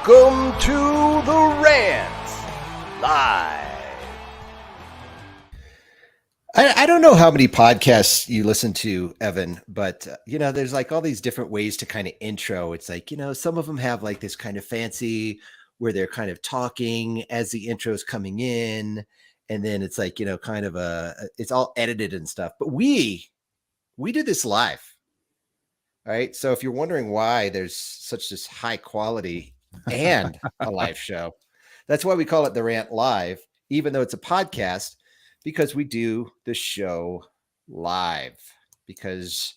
Welcome to the Rant Live. I don't know how many podcasts you listen to, Evan, but there's like all these different ways to kind of intro. It's like, some of them have like this kind of fancy where they're kind of talking as the intro is coming in. And then it's like, kind of it's all edited and stuff. But we do this live. All right. So if you're wondering why there's such this high quality and a live show, that's why we call it the Rant Live, even though it's a podcast, because we do the show live, because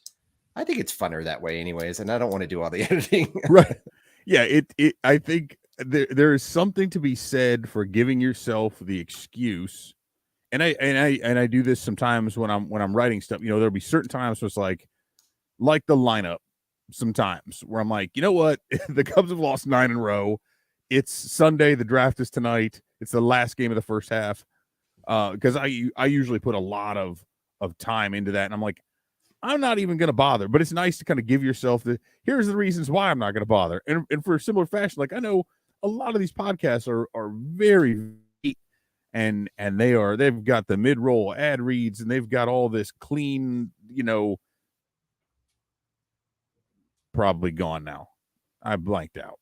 I think it's funner that way anyways. And I don't want to do all the editing. Right. Yeah. I think there is something to be said for giving yourself the excuse. And I do this sometimes when I'm writing stuff. There'll be certain times where it's like the lineup sometimes where I'm like, you know what? The Cubs have lost 9 in a row. It's Sunday. The draft is tonight. It's the last game of the first half. Because I usually put a lot of time into that. And I'm like, I'm not even going to bother. But it's nice to kind of give yourself here's the reasons why I'm not going to bother. And for a similar fashion, like I know a lot of these podcasts are very, and they've got the mid-roll ad reads, and they've got all this clean, probably gone now. I blanked out.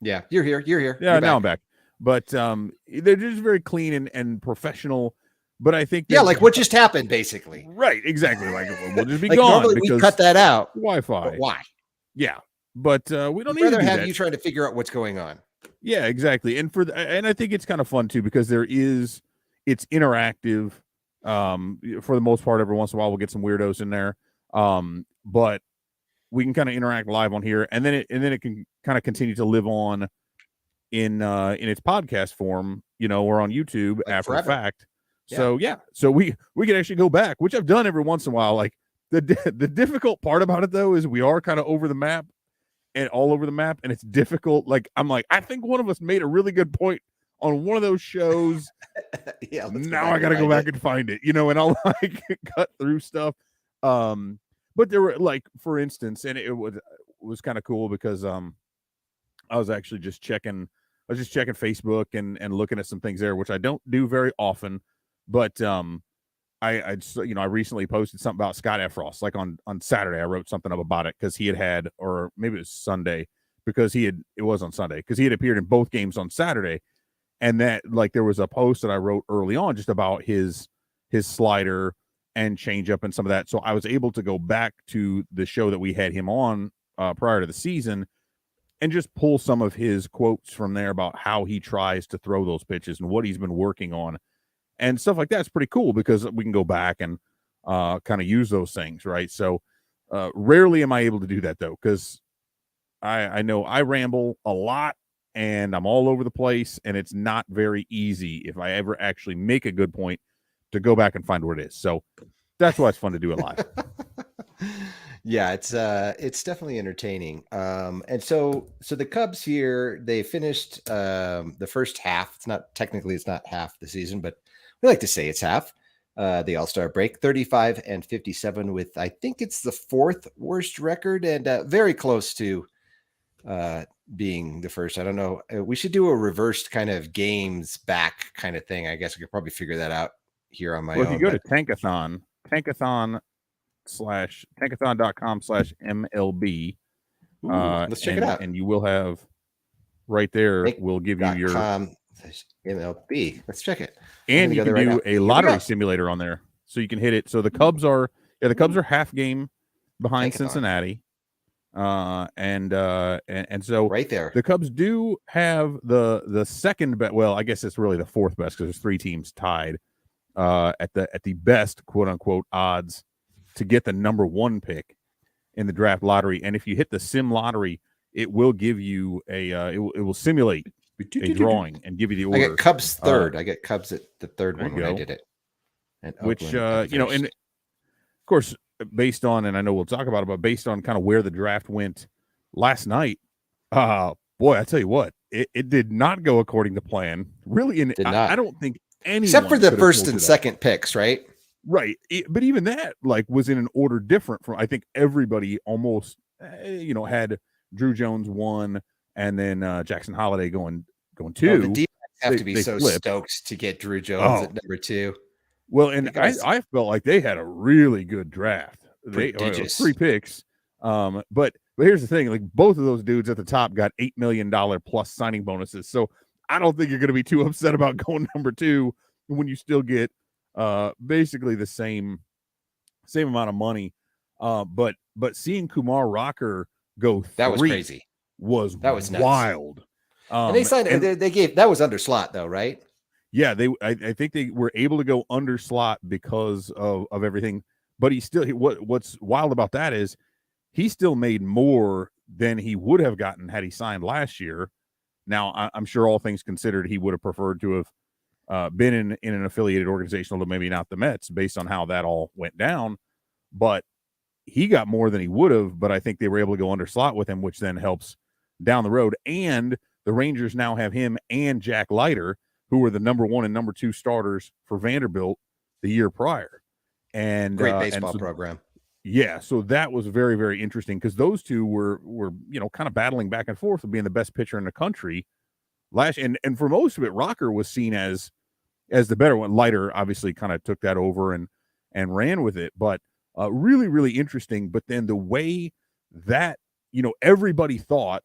Yeah, you're here. Yeah, you're now I'm back. But they're just very clean and professional. But I think like what just happened, basically. Right, exactly. Like we'll just be like gone normally because we cut that out. Wi-Fi. But why? Yeah, but we don't need rather to do have that. you trying to figure out what's going on. Yeah, exactly. And I think it's kind of fun too, because it's interactive. For the most part, every once in a while we'll get some weirdos in there. But we can kind of interact live on here, and then it can kind of continue to live on in its podcast form, or on YouTube like after the fact. Yeah. So yeah, so we can actually go back, which I've done every once in a while. Like the difficult part about it though is we are kind of over the map and all over the map, and it's difficult. Like I'm like, I think one of us made a really good point on one of those shows. Yeah, now I got to go back and find it, and I'll like cut through stuff. But there were like, for instance, and it was kind of cool because I was actually just checking Facebook and looking at some things there, which I don't do very often. But I recently posted something about Scott Efros. Like on Saturday, I wrote something up about it because he had, or maybe it was Sunday, because it was on Sunday, because he had appeared in both games on Saturday. And that, like, there was a post that I wrote early on just about his slider and change up and some of that. So I was able to go back to the show that we had him on prior to the season and just pull some of his quotes from there about how he tries to throw those pitches and what he's been working on and stuff like that. It's pretty cool because we can go back and kind of use those things, right? So rarely am I able to do that though, because I know I ramble a lot and I'm all over the place, and it's not very easy if I ever actually make a good point to go back and find where it is. So that's why it's fun to do it live. Yeah, it's definitely entertaining. And so the Cubs here, they finished the first half. It's not half the season, but we like to say it's half. The All-Star break, 35-57 with, I think it's the 4th worst record, and very close to being the first. I don't know. We should do a reversed kind of games back kind of thing. I guess I could probably figure that out here on my own. If you go to tankathon.com/MLB, let's check it out. And you will have right there, we'll give you your MLB. Let's check it. And you can do a lottery simulator on there, so you can hit it. So the Cubs are half game behind Cincinnati. And so right there, the Cubs do have the second best. Well, I guess it's really the 4th best because there's 3 teams tied at the best quote unquote odds to get the number 1 pick in the draft lottery. And if you hit the sim lottery, it will give you it will simulate a drawing and give you the order. I get Cubs 3rd. I get Cubs at the 3rd one when I did it. And which and of course, based on, and I know we'll talk about it, but based on kind of where the draft went last night, boy, I tell you what, it did not go according to plan. Really, I don't think anyone, except for the first and second picks, right? Right. But even that, like, was in an order different from, I think everybody almost, had Drew Jones 1, and then Jackson Holiday going Oh, the 2. defense have to be They so flipped. stoked to get Drew Jones Oh, at number 2. well, and The guy's I felt like they had a really good draft. It was 3 prodigious. picks. But here's the thing: like both of those dudes at the top got $8 million plus signing bonuses. So I don't think you're going to be too upset about going number 2 when you still get basically the same amount of money. But seeing Kumar Rocker go 3 That was crazy. was That was nuts. wild. And they signed. They gave that was under slot though, right? Yeah, I think they were able to go under slot because of everything. But what's wild about that is he still made more than he would have gotten had he signed last year. Now, I'm sure all things considered, he would have preferred to have been in an affiliated organization, although maybe not the Mets, based on how that all went down. But he got more than he would have, but I think they were able to go under slot with him, which then helps down the road. And the Rangers now have him and Jack Leiter, who were the number 1 and number 2 starters for Vanderbilt the year prior. And great baseball program. Yeah, so that was very, very interesting because those two were kind of battling back and forth of being the best pitcher in the country last. And for most of it, Rocker was seen as the better one. Leiter obviously kind of took that over and ran with it, but really, really interesting. But then the way that everybody thought,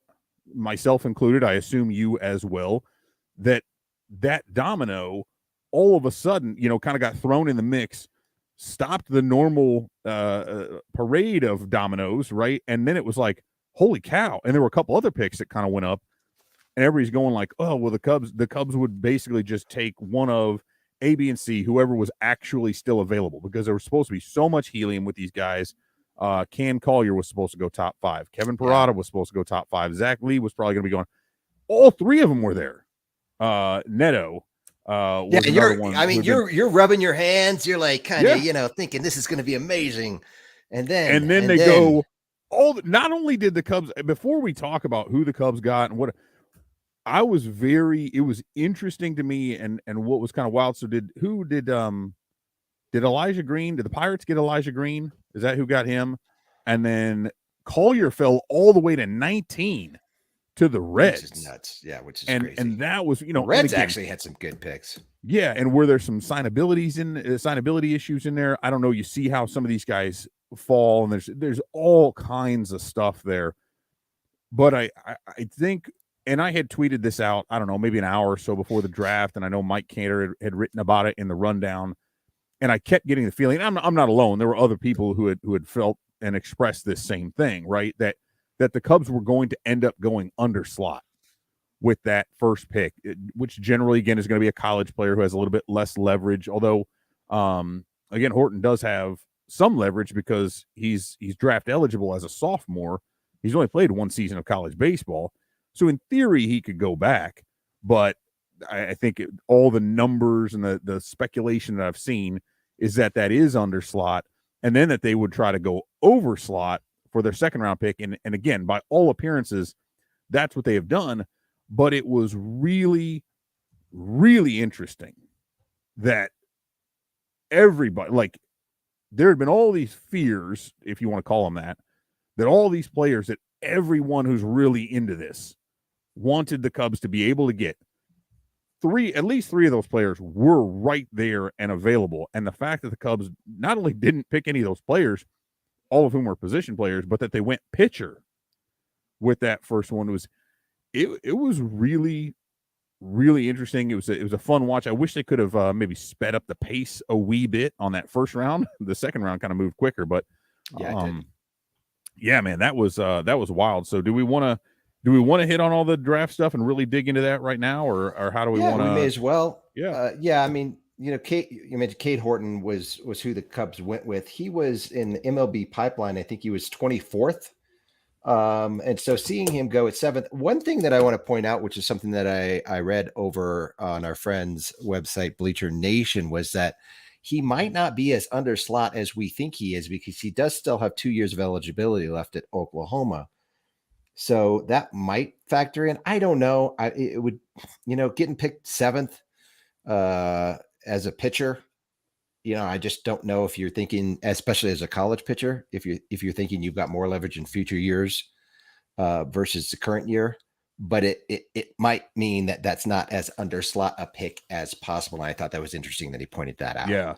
myself included, I assume you as well, that domino all of a sudden kind of got thrown in the mix, stopped the normal parade of dominoes, right? And then it was like, holy cow. And there were a couple other picks that kind of went up, and everybody's going like, oh, well, the Cubs would basically just take one of A, B, and C, whoever was actually still available, because there was supposed to be so much helium with these guys. Cam Collier was supposed to go top 5. Kevin Parada was supposed to go top 5. Zach Lee was probably going to be going. All 3 of them were there. Neto. You're rubbing your hands. You're like kind of, thinking this is going to be amazing. And then they go, not only did the Cubs, before we talk about who the Cubs got and what, it was interesting to me and what was kind of wild. So did Elijah Green, did the Pirates get Elijah Green? Is that who got him? And then Collier fell all the way to 19 to the Reds. Which is nuts. Yeah, which is crazy. And that was, the Reds actually had some good picks. Yeah, and were there some signability issues in there? I don't know. You see how some of these guys fall, and there's all kinds of stuff there. But I think, and I had tweeted this out, I don't know, maybe an hour or so before the draft, and I know Mike Cantor had written about it in the rundown, and I kept getting the feeling, I'm not alone. There were other people who had felt and expressed this same thing, right? That the Cubs were going to end up going under slot with that first pick, which generally, again, is going to be a college player who has a little bit less leverage. Although, again, Horton does have some leverage because he's draft eligible as a sophomore. He's only played 1 season of college baseball. So in theory, he could go back. But I think all the numbers and the speculation that I've seen is that is under slot, and then that they would try to go over slot for their second round pick. And again, by all appearances, that's what they have done. But it was really, really interesting that everybody, like, there had been all these fears, if you want to call them that all these players, that everyone who's really into this wanted the Cubs to be able to get at least three of those players were right there and available. And the fact that the Cubs not only didn't pick any of those players, all of whom were position players, but that they went pitcher with that first one was really, really interesting. It was a fun watch. I wish they could have maybe sped up the pace a wee bit on that first round. The second round kind of moved quicker, but yeah, man, that was wild. So do we want to hit on all the draft stuff and really dig into that right now, or how do we want to? We may as well. Yeah. I mean, you mentioned Cade Horton was who the Cubs went with. He was in the MLB pipeline. I think he was 24th. And so seeing him go at 7th, one thing that I want to point out, which is something that I read over on our friend's website, Bleacher Nation, was that he might not be as under slot as we think he is, because he does still have 2 years of eligibility left at Oklahoma. So that might factor in. I don't know. It would, getting picked 7th as a pitcher, I just don't know if you're thinking, especially as a college pitcher, if you're thinking you've got more leverage in future years versus the current year. but it might mean that that's not as underslot a pick as possible. And I thought that was interesting that he pointed that out. Yeah,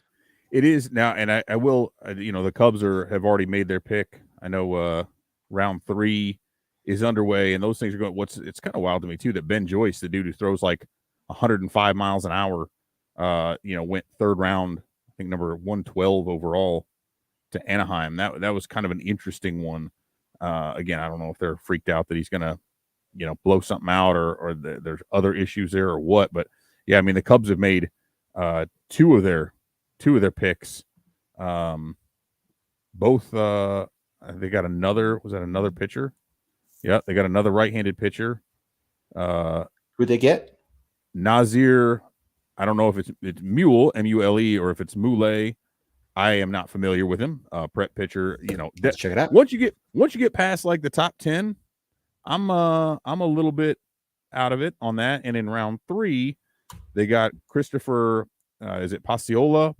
it is now, and I will. The Cubs have already made their pick. I know round 3 is underway, and those things are going. It's kind of wild to me too that Ben Joyce, the dude who throws like 105 miles an hour, went 3rd round, I think number 112 overall to Anaheim. That was kind of an interesting one. Again, I don't know if they're freaked out that he's going to, blow something out or there's other issues there or what. But yeah, I mean, the Cubs have made two of their picks. Both they got another. Was that another pitcher? Yeah, they got another right-handed pitcher. Who'd they get? Nazir. I don't know if it's Mule, M-U-L-E, or if it's Mule. I am not familiar with him. Prep pitcher. Let's check it out. Once you get past like the top 10, I'm a little bit out of it on that. And in round 3, they got Christopher. Is it Paciola,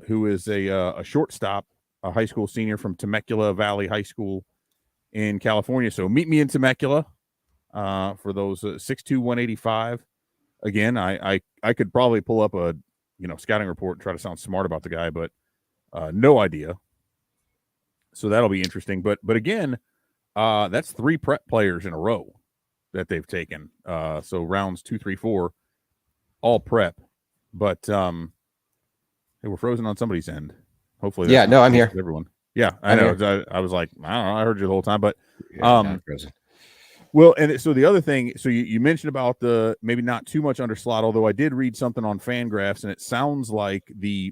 who is a shortstop, a high school senior from Temecula Valley High School in California. So meet me in Temecula for those 6'2", 185. Again, I could probably pull up a scouting report and try to sound smart about the guy, but no idea. So that'll be interesting. But again, that's 3 prep players in a row that they've taken. So rounds 2, 3, 4, all prep. But hey, we're frozen on somebody's end. Hopefully, yeah. No, I'm here. Everyone. Yeah, I know. I was like, I don't know. I heard you the whole time, but frozen. Well, and so the other thing, so you mentioned about the maybe not too much under slot, although I did read something on Fangraphs, and it sounds like there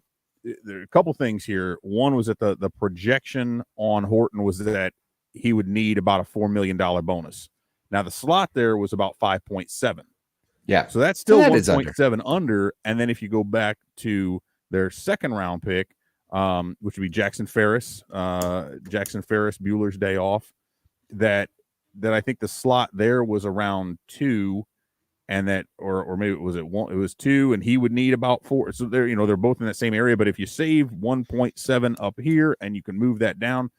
are a couple things here. One was that the projection on Horton was that he would need about a $4 million bonus. Now the slot there was about 5.7. Yeah. So that's still 1.7 under. And then if you go back to their 2nd round pick, which would be Jackson Ferris, Bueller's Day Off, that I think the slot there was around 2, and that or maybe it was 2, and he would need about 4. So they're both in that same area. But if you save 1.7 up here and you can move that down,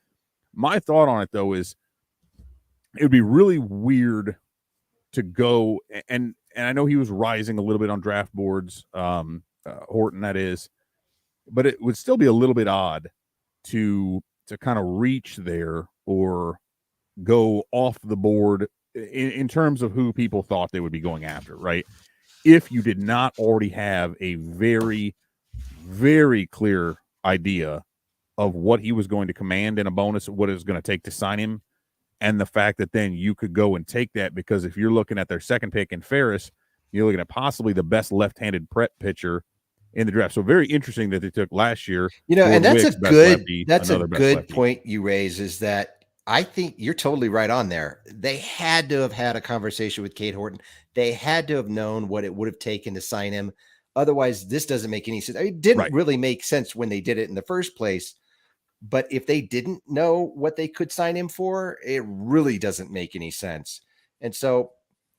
my thought on it though is it would be really weird to go and I know he was rising a little bit on draft boards, Horton that is, but it would still be a little bit odd to kind of reach there or go off the board in terms of who people thought they would be going after, right? If you did not already have a very, very clear idea of what he was going to command in a bonus, what it was going to take to sign him, and the fact that then you could go and take that, because if you're looking at their 2nd pick in Ferris, you're looking at possibly the best left-handed prep pitcher in the draft. So very interesting that they took last year. And that's a good point you raise, is that I think you're totally right on there. They had to have had a conversation with Cade Horton. They had to have known what it would have taken to sign him. Otherwise, this doesn't make any sense. It didn't really make sense when they did it in the first place. But if they didn't know what they could sign him for, it really doesn't make any sense. And so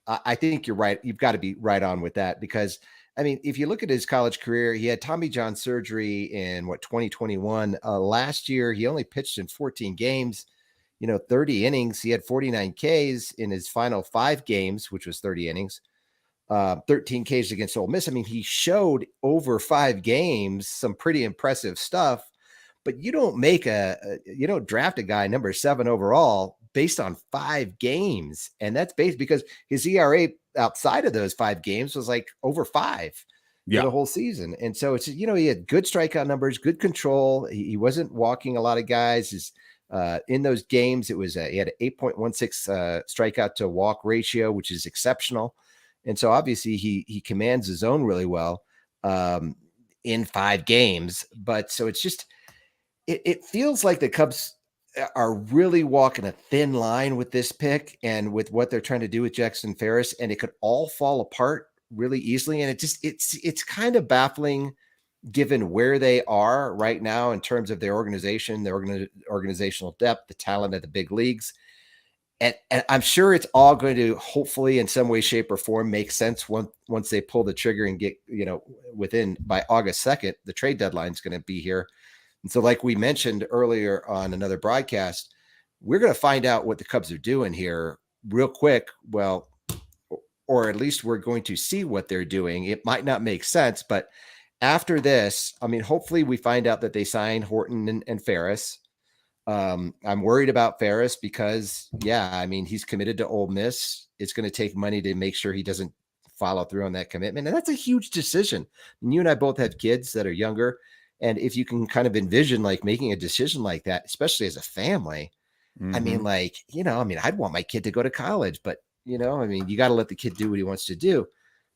I think you're right. You've got to be right on with that, because I mean, if you look at his college career, he had Tommy John surgery in 2021. Last year, he only pitched in 14 games, 30 innings. He had 49 Ks in his final 5 games, which was 30 innings, 13 Ks against Ole Miss. I mean, he showed over 5 games some pretty impressive stuff. But you don't draft a guy number 7 overall based on 5 games. And that's based because his ERA outside of those 5 games was like over 5 for the whole season. And so it's, he had good strikeout numbers, good control. He wasn't walking a lot of guys. In those games, it was he had an 8.16 strikeout to walk ratio, which is exceptional. And so obviously he commands his zone really well in 5 games. But so it's just, it feels like the Cubs are really walking a thin line with this pick and with what they're trying to do with Jackson Ferris, and it could all fall apart really easily. And it's kind of baffling given where they are right now in terms of their organization, their organizational depth, the talent of the big leagues. And I'm sure it's all going to hopefully in some way, shape, or form make sense once they pull the trigger and get, by August 2nd, the trade deadline is going to be here. And so like we mentioned earlier on another broadcast, we're going to find out what the Cubs are doing here real quick, well, or at least we're going to see what they're doing. It might not make sense, but after this, I mean, hopefully we find out that they sign Horton and Ferris. I'm worried about Ferris because, yeah, I mean, he's committed to Ole Miss. It's going to take money to make sure he doesn't follow through on that commitment. And that's a huge decision. And you and I both have kids that are younger. And if you can kind of envision like making a decision like that, especially as a family, I mean, like, you know, I mean, I'd want my kid to go to college, but, you know, I mean, you got to let the kid do what he wants to do.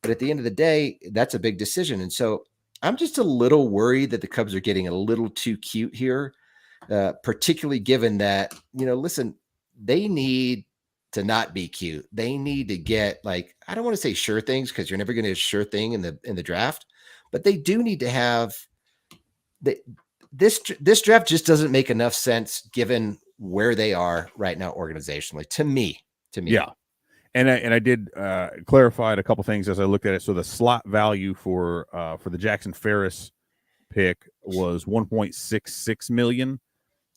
But at the end of the day, that's a big decision. And so I'm just a little worried that the Cubs are getting a little too cute here, particularly given that, you know, listen, they need to not be cute. They need to get like, I don't want to say sure things because you're never going to sure thing in the draft, but they do need to have this draft just doesn't make enough sense given where they are right now organizationally to me. Yeah. And I did clarify a couple things as I looked at it. So the slot value for the Jackson Ferris pick was 1.66 million.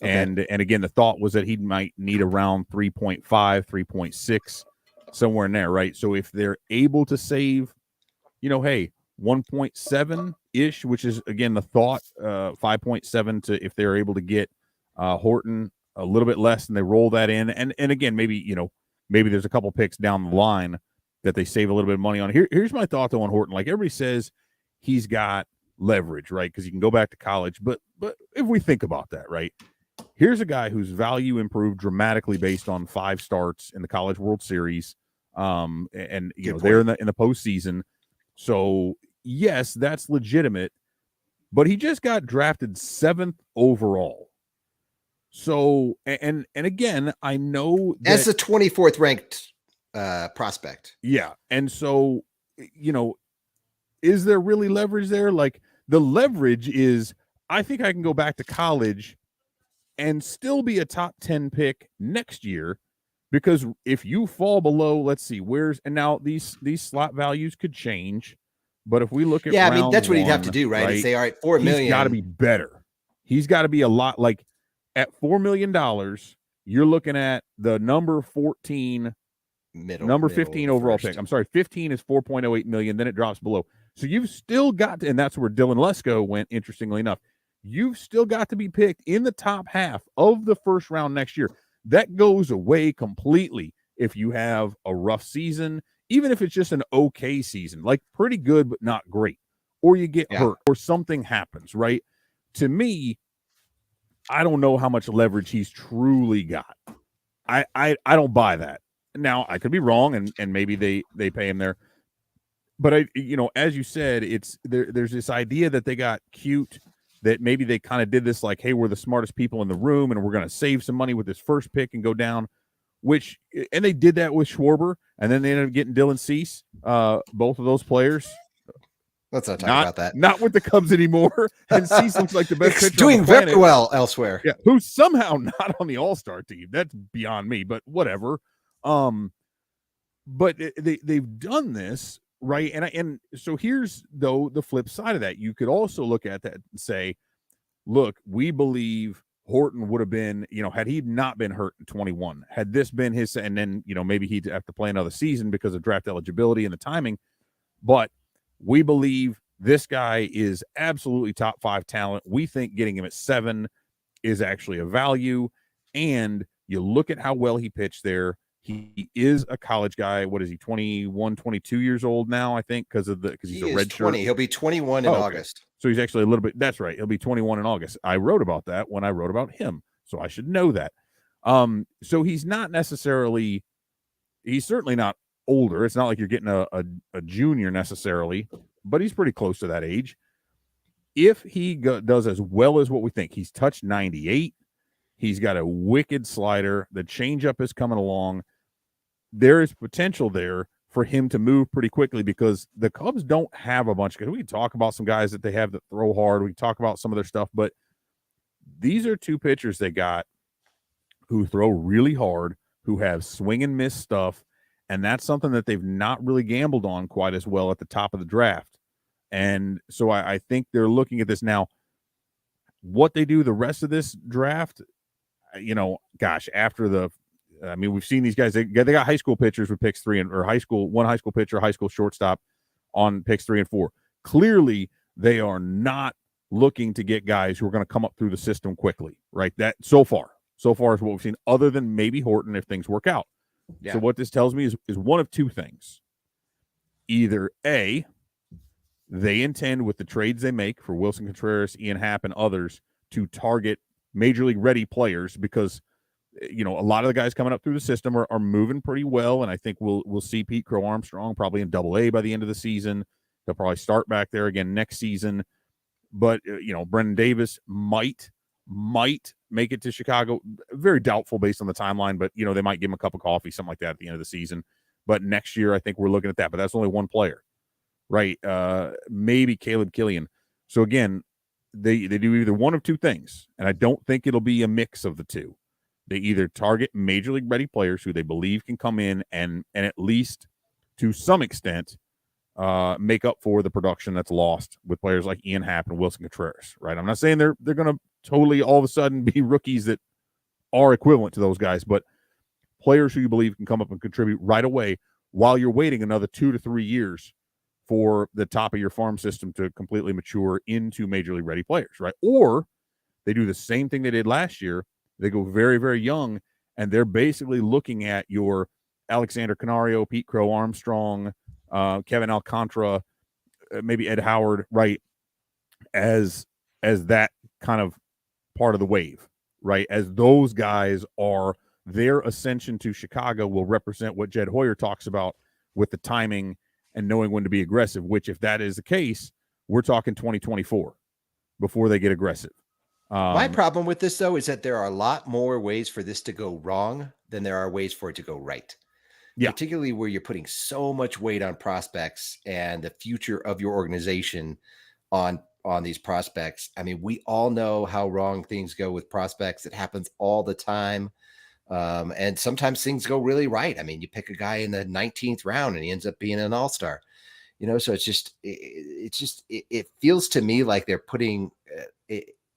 Okay. And again, the thought was that he might need around 3.5, 3.6, somewhere in there, right? So if they're able to save, you know, hey, 1.7 ish, which is again the thought, 5.7 to if they're able to get Horton a little bit less and they roll that in, and again maybe, you know, maybe there's a couple picks down the line that they save a little bit of money on. Here's my thought though on Horton. Like everybody says, he's got leverage, right? Because he can go back to college, but if we think about that, right? Here's a guy whose value improved dramatically based on 5 starts in the College World Series, and you know they're in the postseason. So yes, that's legitimate, but he just got drafted 7th overall. So and again, I know that, as the 24th ranked prospect. Yeah, and so you know, is there really leverage there? Like the leverage is, I think I can go back to college and still be a top 10 pick next year, because if you fall below, let's see, and now these slot values could change, but if we look at I mean, that's what he'd have to do, right? Is say, all right, $4 million. He's got to be better. He's got to be a lot, like at $4 million, you're looking at the number 14, number 15 overall pick. I'm sorry, 15 is 4.08 million, then it drops below. So you've still got to, and that's where Dylan Lesko went, interestingly enough. You've still got to be picked in the top half of the first round next year. That goes away completely if you have a rough season, even if it's just an okay season, like pretty good but not great, or you get hurt or something happens, right? To me, I don't know how much leverage he's truly got. I don't buy that. Now, I could be wrong, and maybe they pay him there. But you know, as you said, it's there's this idea that they got cute, that maybe they kind of did this like, hey, we're the smartest people in the room and we're going to save some money with this first pick and go down, and they did that with Schwarber, and then they ended up getting Dylan Cease, both of those players. Let's not talk about that. Not with the Cubs anymore. And Cease looks like the best pitcher doing on the planet. Very well elsewhere. Yeah, who's somehow not on the All-Star team. That's beyond me, but whatever. But they've done this, right? And so here's though the flip side of that. You could also look at that and say, look, we believe Horton would have been, you know, had he not been hurt in 21, had this been his, and then, you know, maybe he'd have to play another season because of draft eligibility and the timing. But we believe this guy is absolutely top 5 talent. We think getting him at 7 is actually a value. And you look at how well he pitched there. He is a college guy. What is he, 21, 22 years old now, I think, because he's a red 20. shirt. He'll be 21 in August. So he's actually a little bit, that's right. He'll be 21 in August. I wrote about that when I wrote about him, so I should know that. So he's not necessarily, he's certainly not older. It's not like you're getting a junior necessarily, but he's pretty close to that age. If he does as well as what we think, he's touched 98. He's got a wicked slider. The changeup is coming along. There is potential there for him to move pretty quickly, because the Cubs don't have a bunch of, we can talk about some guys that they have that throw hard. We can talk about some of their stuff, but these are 2 pitchers they got who throw really hard, who have swing and miss stuff. And that's something that they've not really gambled on quite as well at the top of the draft. And so I think they're looking at this now. What they do the rest of this draft, you know, gosh, after I mean, we've seen these guys. They got high school pitchers with picks 3 and or one high school pitcher, high school shortstop on picks 3 and 4. Clearly, they are not looking to get guys who are going to come up through the system quickly, right? That so far is what we've seen, other than maybe Horton if things work out. Yeah. So what this tells me is one of two things. Either A, they intend with the trades they make for Wilson Contreras, Ian Happ, and others to target major league ready players because, you know, a lot of the guys coming up through the system are moving pretty well. And I think we'll see Pete Crow Armstrong probably in Double-A by the end of the season. He'll probably start back there again next season. But, you know, Brendan Davis might make it to Chicago. Very doubtful based on the timeline, but, you know, they might give him a cup of coffee, something like that at the end of the season. But next year, I think we're looking at that. But that's only one player, right? Maybe Caleb Killian. So, again, they do either one of two things, and I don't think it'll be a mix of the two. They either target major league ready players who they believe can come in and at least to some extent make up for the production that's lost with players like Ian Happ and Wilson Contreras, right? I'm not saying they're going to totally all of a sudden be rookies that are equivalent to those guys, but players who you believe can come up and contribute right away while you're waiting another 2 to 3 years for the top of your farm system to completely mature into major league ready players, right? Or they do the same thing they did last year. They go very, very young, and they're basically looking at your Alexander Canario, Pete Crow Armstrong, Kevin Alcantara, maybe Ed Howard, right, as that kind of part of the wave, right? As those guys are, their ascension to Chicago will represent what Jed Hoyer talks about with the timing and knowing when to be aggressive, which if that is the case, we're talking 2024 before they get aggressive. My problem with this, though, is that there are a lot more ways for this to go wrong than there are ways for it to go right. Yeah. Particularly where you're putting so much weight on prospects and the future of your organization on these prospects. I mean, we all know how wrong things go with prospects. It happens all the time. And sometimes things go really right. I mean, you pick a guy in the 19th round and he ends up being an all-star, you know, so it feels to me like they're putting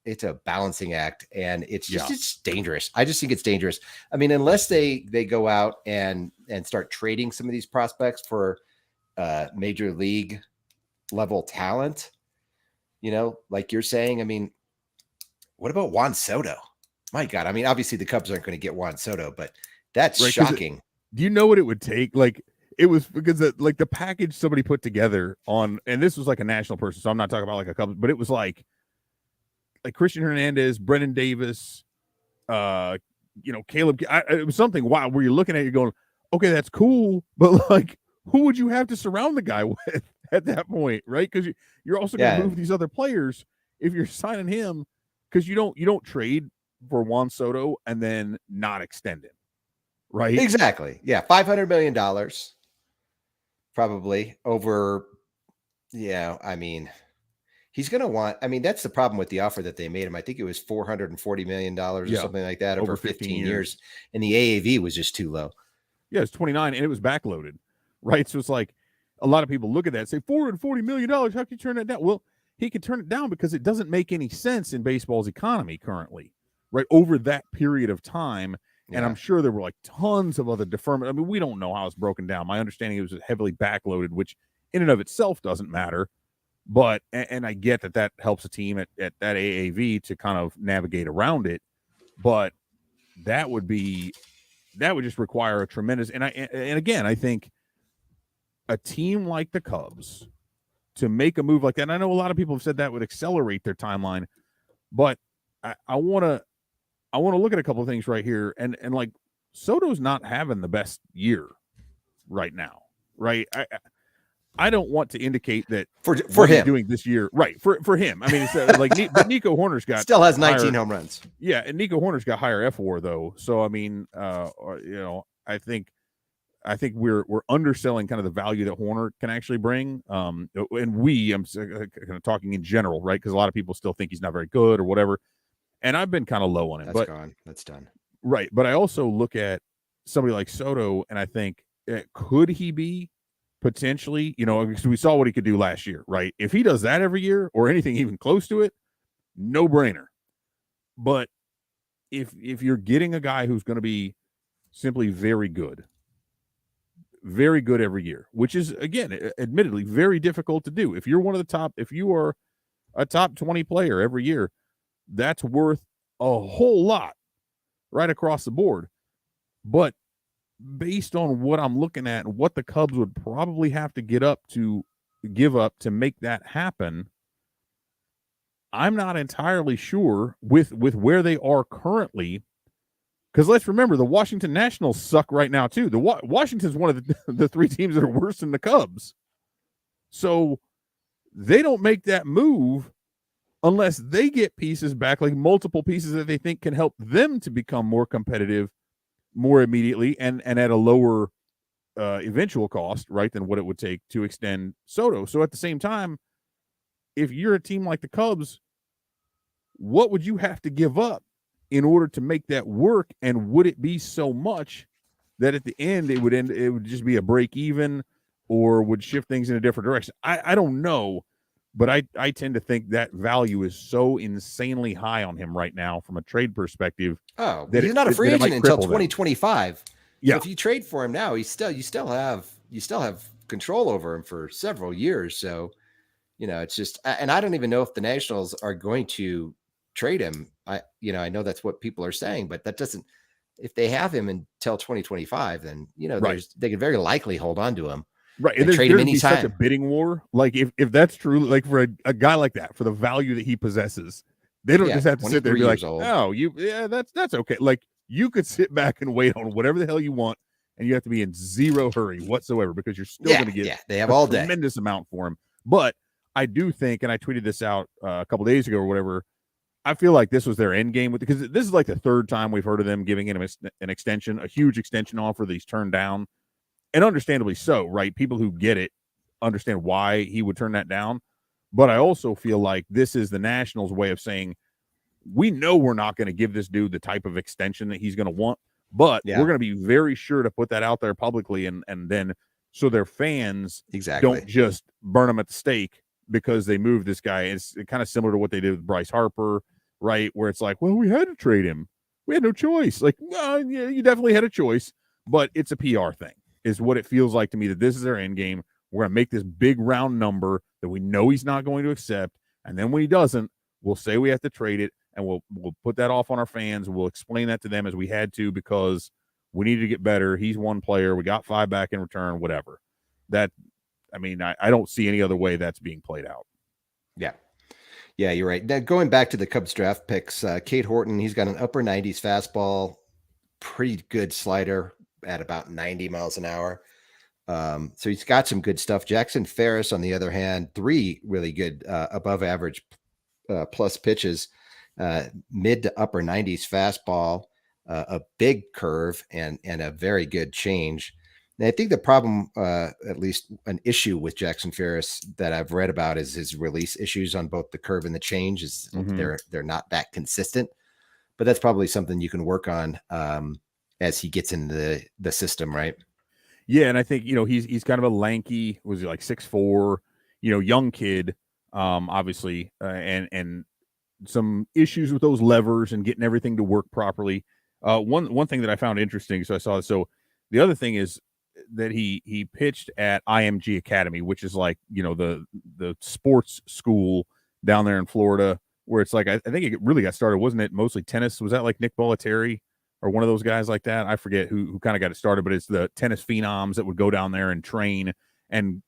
it's a balancing act, and it's dangerous. I just think it's dangerous. I mean, unless they go out and start trading some of these prospects for major league level talent, you know, like you're saying. I mean, what about Juan Soto? My God. I mean, obviously the Cubs aren't going to get Juan Soto, but that's shocking. Do you know what it would take? Like, it was because the package somebody put together on, and this was like a national person, so I'm not talking about like a Cubs, but it was like Christian Hernandez, Brendan Davis, you know, Caleb. It was something wild where you're looking at it, you're going, okay, that's cool, but like, who would you have to surround the guy with at that point, right? Because you're also going to move these other players if you're signing him, because you don't trade for Juan Soto and then not extend him, right? Exactly. Yeah, $500 million probably over. Yeah, I mean. He's going to want, I mean, that's the problem with the offer that they made him. I think it was $440 million or something like that over 15 years. And the AAV was just too low. Yeah, it's 29 and it was backloaded, right? So it's like a lot of people look at that and say, $440 million, how can you turn that down? Well, he can turn it down because it doesn't make any sense in baseball's economy currently, right? Over that period of time. And I'm sure there were like tons of other deferment. I mean, we don't know how it's broken down. My understanding it was heavily backloaded, which in and of itself doesn't matter. But, and I get that helps a team at that AAV to kind of navigate around it. But that would just require a tremendous, and again, I think a team like the Cubs to make a move like that, and I know a lot of people have said that would accelerate their timeline, but I want to look at a couple of things right here. And like, Soto's not having the best year right now, right? I don't want to indicate that for him doing this year, right? For him, I mean, it's like, but Nico Horner's got still has 19 home runs. Yeah, and Nico Horner's got higher FWAR though, so I mean, you know, I think we're underselling kind of the value that Horner can actually bring. And I'm kind of talking in general, right? Because a lot of people still think he's not very good or whatever, and I've been kind of low on him. That's gone. That's done. Right, but I also look at somebody like Soto, and I think could he be potentially, you know, because we saw what he could do last year, right? If he does that every year or anything even close to it, no brainer. But if you're getting a guy who's going to be simply very good. Very good every year, which is, again, admittedly very difficult to do. If you are a top 20 player every year, that's worth a whole lot right across the board. But based on what I'm looking at and what the Cubs would probably have to give up to make that happen, I'm not entirely sure with where they are currently. Because let's remember, the Washington Nationals suck right now, too. Washington's one of the three teams that are worse than the Cubs. So they don't make that move unless they get pieces back, like multiple pieces that they think can help them to become more competitive more immediately and at a lower eventual cost, right, than what it would take to extend Soto. So at the same time, if you're a team like the Cubs, what would you have to give up in order to make that work? And would it be so much that at the end it would just be a break even, or would shift things in a different direction? I don't know, but I tend to think that value is so insanely high on him right now from a trade perspective. Oh, that he's not a free agent until 2025. Yeah. So if you trade for him now, you still have control over him for several years. So, it's just, and I don't even know if the Nationals are going to trade him. I know that's what people are saying, but that doesn't, if they have him until 2025, then, right, they could very likely hold on to him. Right. And trade him anytime. Such a bidding war. Like if that's true, like for a guy like that, for the value that he possesses, they don't just have to sit there and be like, oh, that's okay. Like you could sit back and wait on whatever the hell you want, and you have to be in zero hurry whatsoever because you're still going to get they have all day tremendous amount for him. But I do think, and I tweeted this out a couple days ago or whatever, I feel like this was their end game because this is like the third time we've heard of them giving him an extension, a huge extension offer that he's turned down. And understandably so, right? People who get it understand why he would turn that down. But I also feel like this is the Nationals' way of saying, we know we're not going to give this dude the type of extension that he's going to want, but we're going to be very sure to put that out there publicly and then so their fans don't just burn him at the stake because they moved this guy. It's kind of similar to what they did with Bryce Harper, right? Where it's like, well, we had to trade him. We had no choice. Like, well, yeah, you definitely had a choice, but it's a PR thing. Is what it feels like to me, that this is their end game. We're going to make this big round number that we know he's not going to accept. And then when he doesn't, we'll say we have to trade it, and we'll put that off on our fans. We'll explain that to them as we had to because we needed to get better. He's one player. We got 5 back in return, whatever. I don't see any other way that's being played out. Yeah. Yeah, you're right. Now, going back to the Cubs draft picks, Cade Horton, he's got an upper 90s fastball, pretty good slider at about 90 miles an hour. So he's got some good stuff. Jackson Ferris, on the other hand, 3 really good above average plus pitches, mid to upper 90s fastball, a big curve, and a very good change. And I think the problem, at least an issue with Jackson Ferris that I've read about, is his release issues on both the curve and the change. They're not that consistent, but that's probably something you can work on as he gets into the system, right? Yeah, and I think he's kind of a lanky, was he like 6'4", young kid, obviously, and some issues with those levers and getting everything to work properly. One thing that I found interesting, so I saw. So the other thing is that he pitched at IMG Academy, which is like the sports school down there in Florida, where it's like I think it really got started, wasn't it? Mostly tennis. Was that like Nick Bollettieri or one of those guys like that? I forget who kind of got it started, but it's the tennis phenoms that would go down there and train and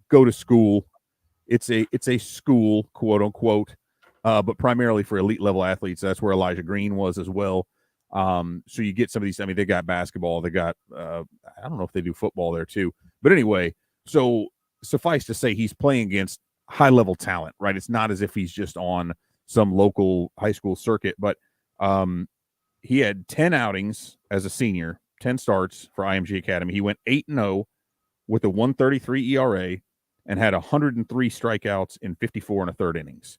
go to school. It's a school, quote unquote, but primarily for elite level athletes. That's where Elijah Green was as well. So you get some of these. I mean, they got basketball. They got I don't know if they do football there too. But anyway, so suffice to say, he's playing against high level talent, right? It's not as if he's just on some local high school circuit, but he had 10 outings as a senior, 10 starts for IMG Academy. He went 8-0 with a 1.33 ERA and had 103 strikeouts in 54 and a third innings.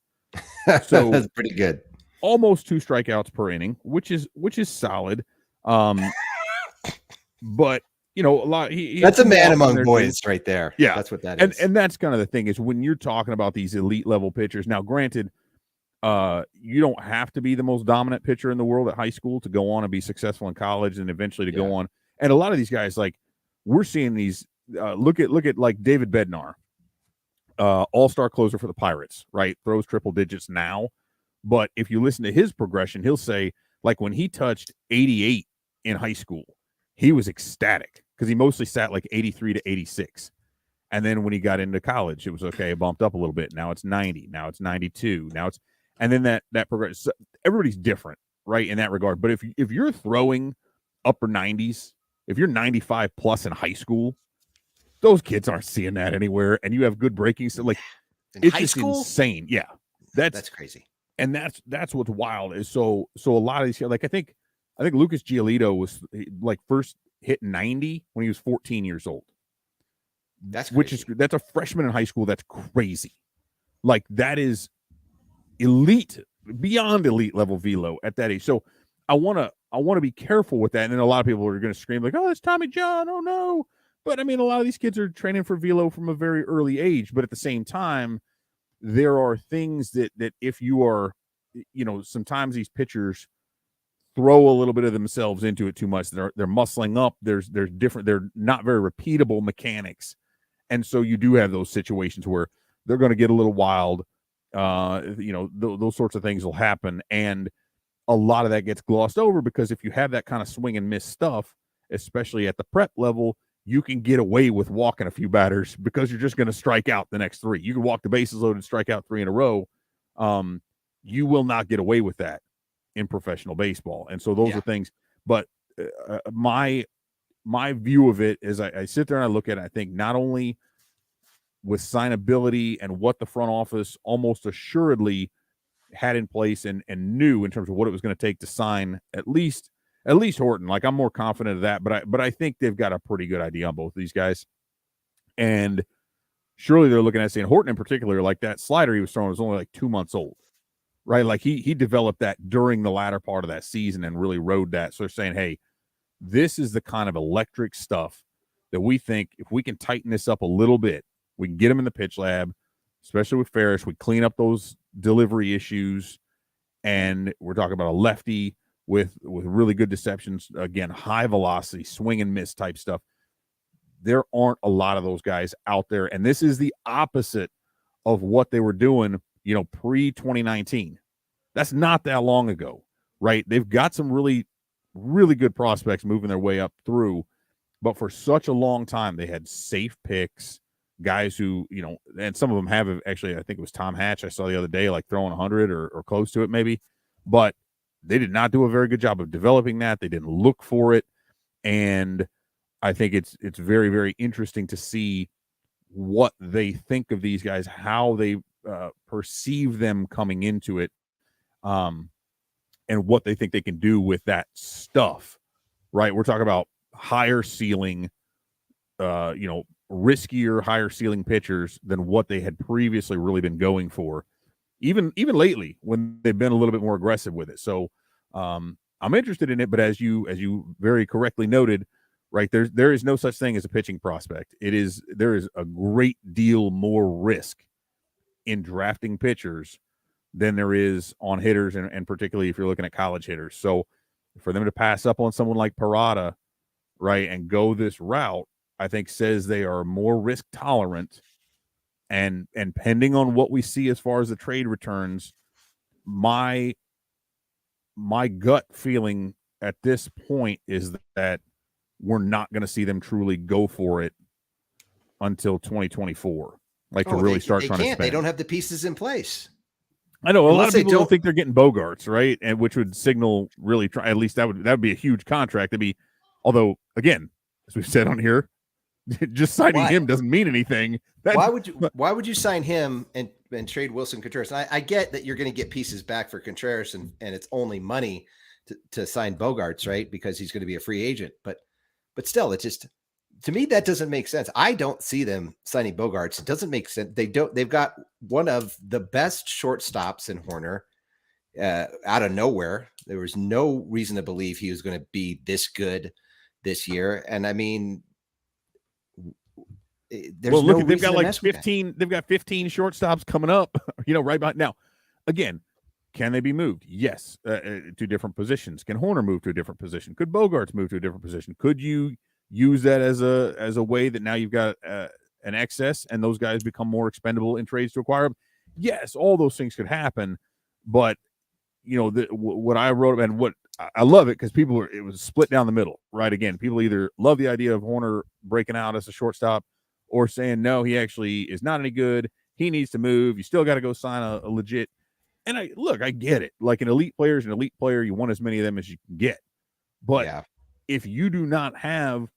So that's pretty good. Almost 2 strikeouts per inning, which is solid. But a lot. That's a man among boys right there. Yeah, that's what that is. And that's kind of the thing is when you're talking about these elite level pitchers. Now, granted, You don't have to be the most dominant pitcher in the world at high school to go on and be successful in college and eventually to go on. And a lot of these guys, like we're seeing these, look at like David Bednar, all-star closer for the Pirates, right? Throws triple digits now. But if you listen to his progression, he'll say, like when he touched 88 in high school, he was ecstatic because he mostly sat like 83 to 86. And then when he got into college, it was okay. It bumped up a little bit. Now it's 90. Now it's 92. Now it's, and then that progress. Everybody's different, right, in that regard. But if you're throwing upper 90s, if you're 95 plus in high school, those kids aren't seeing that anywhere. And you have good breaking. So like it's just insane. Yeah, that's crazy. And that's what's wild is so a lot of these, like I think Lucas Giolito was like first hit 90 when he was 14 years old. That's crazy. That's a freshman in high school. That's crazy. Like that is elite, beyond elite level velo at that age. So I want to be careful with that. And then a lot of people are going to scream like, "Oh, it's Tommy John! Oh no!" But I mean, a lot of these kids are training for velo from a very early age. But at the same time, there are things that if you are, sometimes these pitchers throw a little bit of themselves into it too much. They're muscling up. There's different. They're not very repeatable mechanics. And so you do have those situations where they're going to get a little wild. Those sorts of things will happen. And a lot of that gets glossed over because if you have that kind of swing and miss stuff, especially at the prep level, you can get away with walking a few batters because you're just going to strike out the next three. You can walk the bases loaded, strike out 3 in a row. You will not get away with that in professional baseball. And so those are things. But my view of it is I sit there and I look at it. I think not only with signability and what the front office almost assuredly had in place and knew in terms of what it was going to take to sign at least Horton. Like I'm more confident of that, but I think they've got a pretty good idea on both of these guys. And surely they're looking at saying Horton in particular, like that slider he was throwing was only like 2 months old, right? Like he developed that during the latter part of that season and really rode that. So they're saying, hey, this is the kind of electric stuff that we think if we can tighten this up a little bit, we can get him in the pitch lab, especially with Ferris. We clean up those delivery issues, and we're talking about a lefty with really good deceptions. Again, high velocity, swing and miss type stuff. There aren't a lot of those guys out there, and this is the opposite of what they were doing, pre-2019. That's not that long ago, right? They've got some really, really good prospects moving their way up through, but for such a long time, they had safe picks, guys who, and some of them have actually, I think it was Tom Hatch I saw the other day, like throwing 100 or close to it maybe, but they did not do a very good job of developing that. They didn't look for it. And I think it's very, very interesting to see what they think of these guys, how they perceive them coming into it, and what they think they can do with that stuff, right? We're talking about higher ceiling, riskier, higher ceiling pitchers than what they had previously really been going for, even lately when they've been a little bit more aggressive with it. So I'm interested in it, but as you very correctly noted, right, there is no such thing as a pitching prospect. There is a great deal more risk in drafting pitchers than there is on hitters, and particularly if you're looking at college hitters. So for them to pass up on someone like Parada, right, and go this route, I think says they are more risk tolerant, and pending on what we see as far as the trade returns, my gut feeling at this point is that we're not going to see them truly go for it until 2024, to really start trying to spend. They don't have the pieces in place. I know a lot of people don't think they're getting Bogarts, right? And which would signal really try. At least that would be a huge contract. Although again, as we've said on here, just signing him doesn't mean anything. Why would you sign him and trade Wilson Contreras? And I get that you're going to get pieces back for Contreras, and it's only money to sign Bogarts, right? Because he's going to be a free agent. But still, it just, to me, that doesn't make sense. I don't see them signing Bogarts. It doesn't make sense. They've got one of the best shortstops in Horner out of nowhere. There was no reason to believe he was going to be this good this year. And I mean, they've got like 15. They've got 15 shortstops coming up. Right about now. Again, Can they be moved? Yes, to different positions. Can Horner move to a different position? Could Bogarts move to a different position? Could you use that as a way that now you've got an excess and those guys become more expendable in trades to acquire them? Yes, all those things could happen, but what I wrote and what I love it because it was split down the middle, right? Again, people either love the idea of Horner breaking out as a shortstop or saying, no, he actually is not any good. He needs to move. You still got to go sign a legit. And I get it. Like an elite player is an elite player. You want as many of them as you can get. But if you do not have,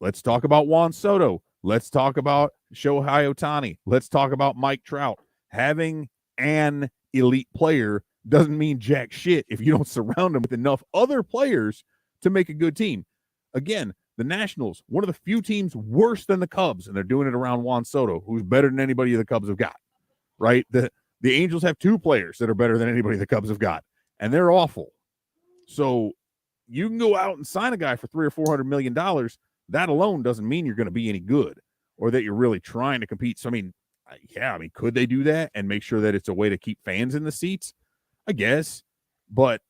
let's talk about Juan Soto. Let's talk about Shohei Ohtani. Let's talk about Mike Trout. Having an elite player doesn't mean jack shit if you don't surround them with enough other players to make a good team. Again, the Nationals, one of the few teams worse than the Cubs, and they're doing it around Juan Soto, who's better than anybody the Cubs have got, right? The Angels have 2 players that are better than anybody the Cubs have got, and they're awful. So you can go out and sign a guy for $300 or $400 million. That alone doesn't mean you're going to be any good or that you're really trying to compete. So, could they do that and make sure that it's a way to keep fans in the seats? I guess. But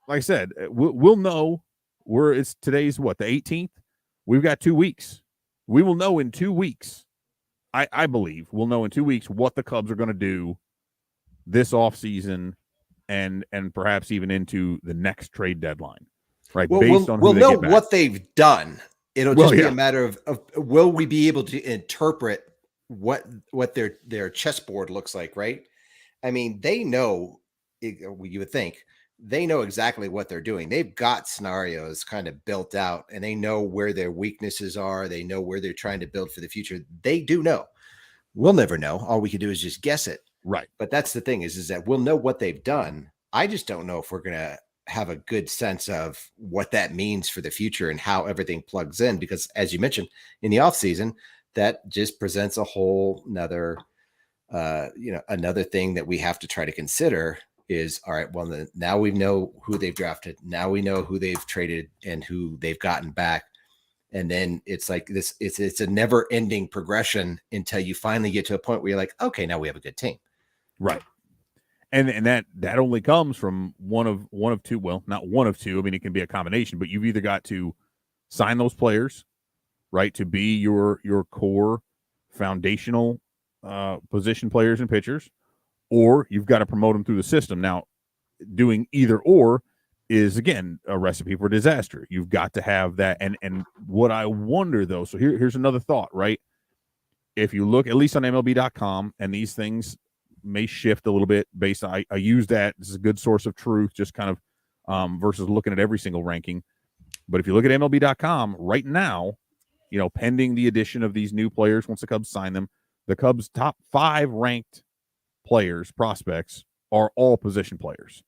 like I said, we'll know today's the 18th. We've got 2 weeks. We will know in 2 weeks. I believe we'll know in 2 weeks what the Cubs are going to do this offseason and perhaps even into the next trade deadline. Right. Well, we'll know what they've done. It'll just be a matter of will we be able to interpret what their chessboard looks like, right? I mean, they know, you would think, they know exactly what they're doing. They've got scenarios kind of built out, and they know where their weaknesses are. They know where they're trying to build for the future. They do know. We'll never know. All we can do is just guess it. Right. But that's the thing is that we'll know what they've done. I just don't know if we're going to have a good sense of what that means for the future and how everything plugs in. Because as you mentioned in the off season, that just presents a whole nother, another thing that we have to try to consider is, all right, well, now we know who they've drafted. Now we know who they've traded and who they've gotten back. And then it's like this, it's a never ending progression until you finally get to a point where you're like, okay, now we have a good team. Right. And that only comes from one of two. Well, not one of two. I mean, it can be a combination, but you've either got to sign those players, right, to be your core foundational position players and pitchers, or you've got to promote them through the system. Now, doing either or is, again, a recipe for disaster. You've got to have that. And what I wonder, though, so here's another thought, right? If you look, at least on MLB.com, and these things may shift a little bit based on, I use that. This is a good source of truth, just kind of versus looking at every single ranking. But if you look at MLB.com right now, pending the addition of these new players, once the Cubs sign them, the Cubs' top 5 ranked players, prospects, are all position players.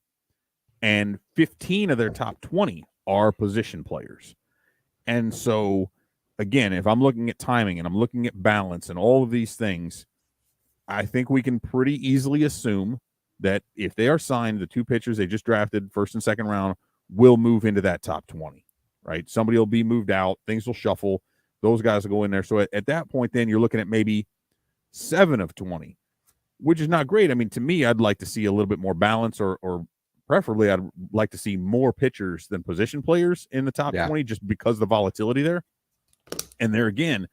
And 15 of their top 20 are position players. And so, again, if I'm looking at timing and I'm looking at balance and all of these things, I think we can pretty easily assume that if they are signed, the 2 pitchers they just drafted, first and second round, will move into that top 20, right? Somebody will be moved out. Things will shuffle. Those guys will go in there. So at that point, then you're looking at maybe 7 of 20, which is not great. I mean, to me, I'd like to see a little bit more balance or preferably I'd like to see more pitchers than position players in the top 20 just because of the volatility there. And there again,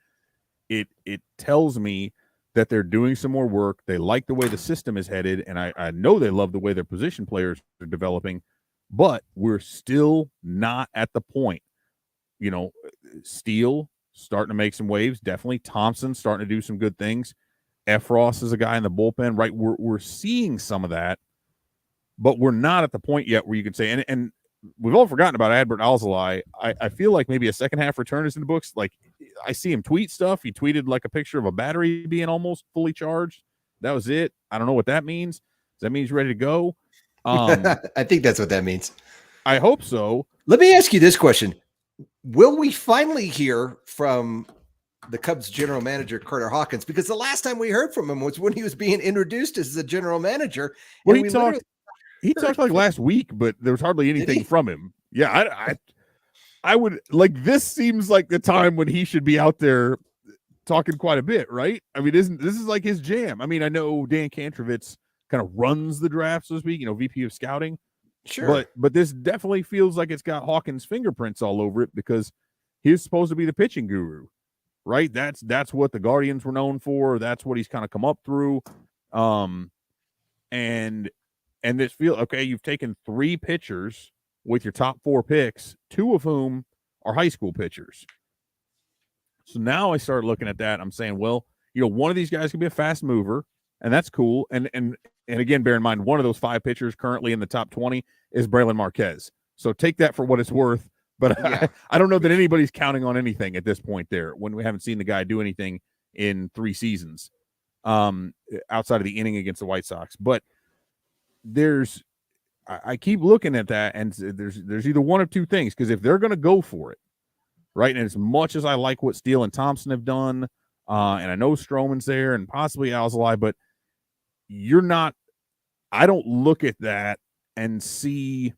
it tells me that they're doing some more work. They like the way the system is headed, and I know they love the way their position players are developing, but we're still not at the point. Steele starting to make some waves, definitely. Thompson starting to do some good things. Efros is a guy in the bullpen, right? We're seeing some of that, but we're not at the point yet where you can say, and we've all forgotten about Adbert Alzolay. I feel like maybe a second half return is in the books. Like, I see him tweet stuff. He tweeted like a picture of a battery being almost fully charged. That was it. I don't know what that means. Does that mean he's ready to go? I think that's what that means. I hope so. Let me ask you this question. Will we finally hear from the Cubs general manager, Carter Hawkins? Because the last time we heard from him was when he was being introduced as the general manager. Well, he talked like last week, but there was hardly anything from him. Yeah, I would like, this seems like the time when he should be out there talking quite a bit, right? I mean, this is like his jam. I mean, I know Dan Kantrovitz kind of runs the draft, so to speak, VP of scouting. Sure. But this definitely feels like it's got Hawkins' fingerprints all over it, because he's supposed to be the pitching guru, right? That's what the Guardians were known for. That's what he's kind of come up through. And this feel okay. You've taken 3 pitchers with your top 4 picks, 2 of whom are high school pitchers. So now I start looking at that. I'm saying, well, one of these guys can be a fast mover, and that's cool. And again, bear in mind, one of those 5 pitchers currently in the top 20 is Braylon Marquez. So take that for what it's worth. But yeah. I don't know that anybody's counting on anything at this point there, when we haven't seen the guy do anything in 3 seasons outside of the inning against the White Sox. But I keep looking at that, and there's either one of 2 things, because if they're going to go for it, right, and as much as I like what Steele and Thompson have done, and I know Stroman's there and possibly Alzolay, but I don't look at that and see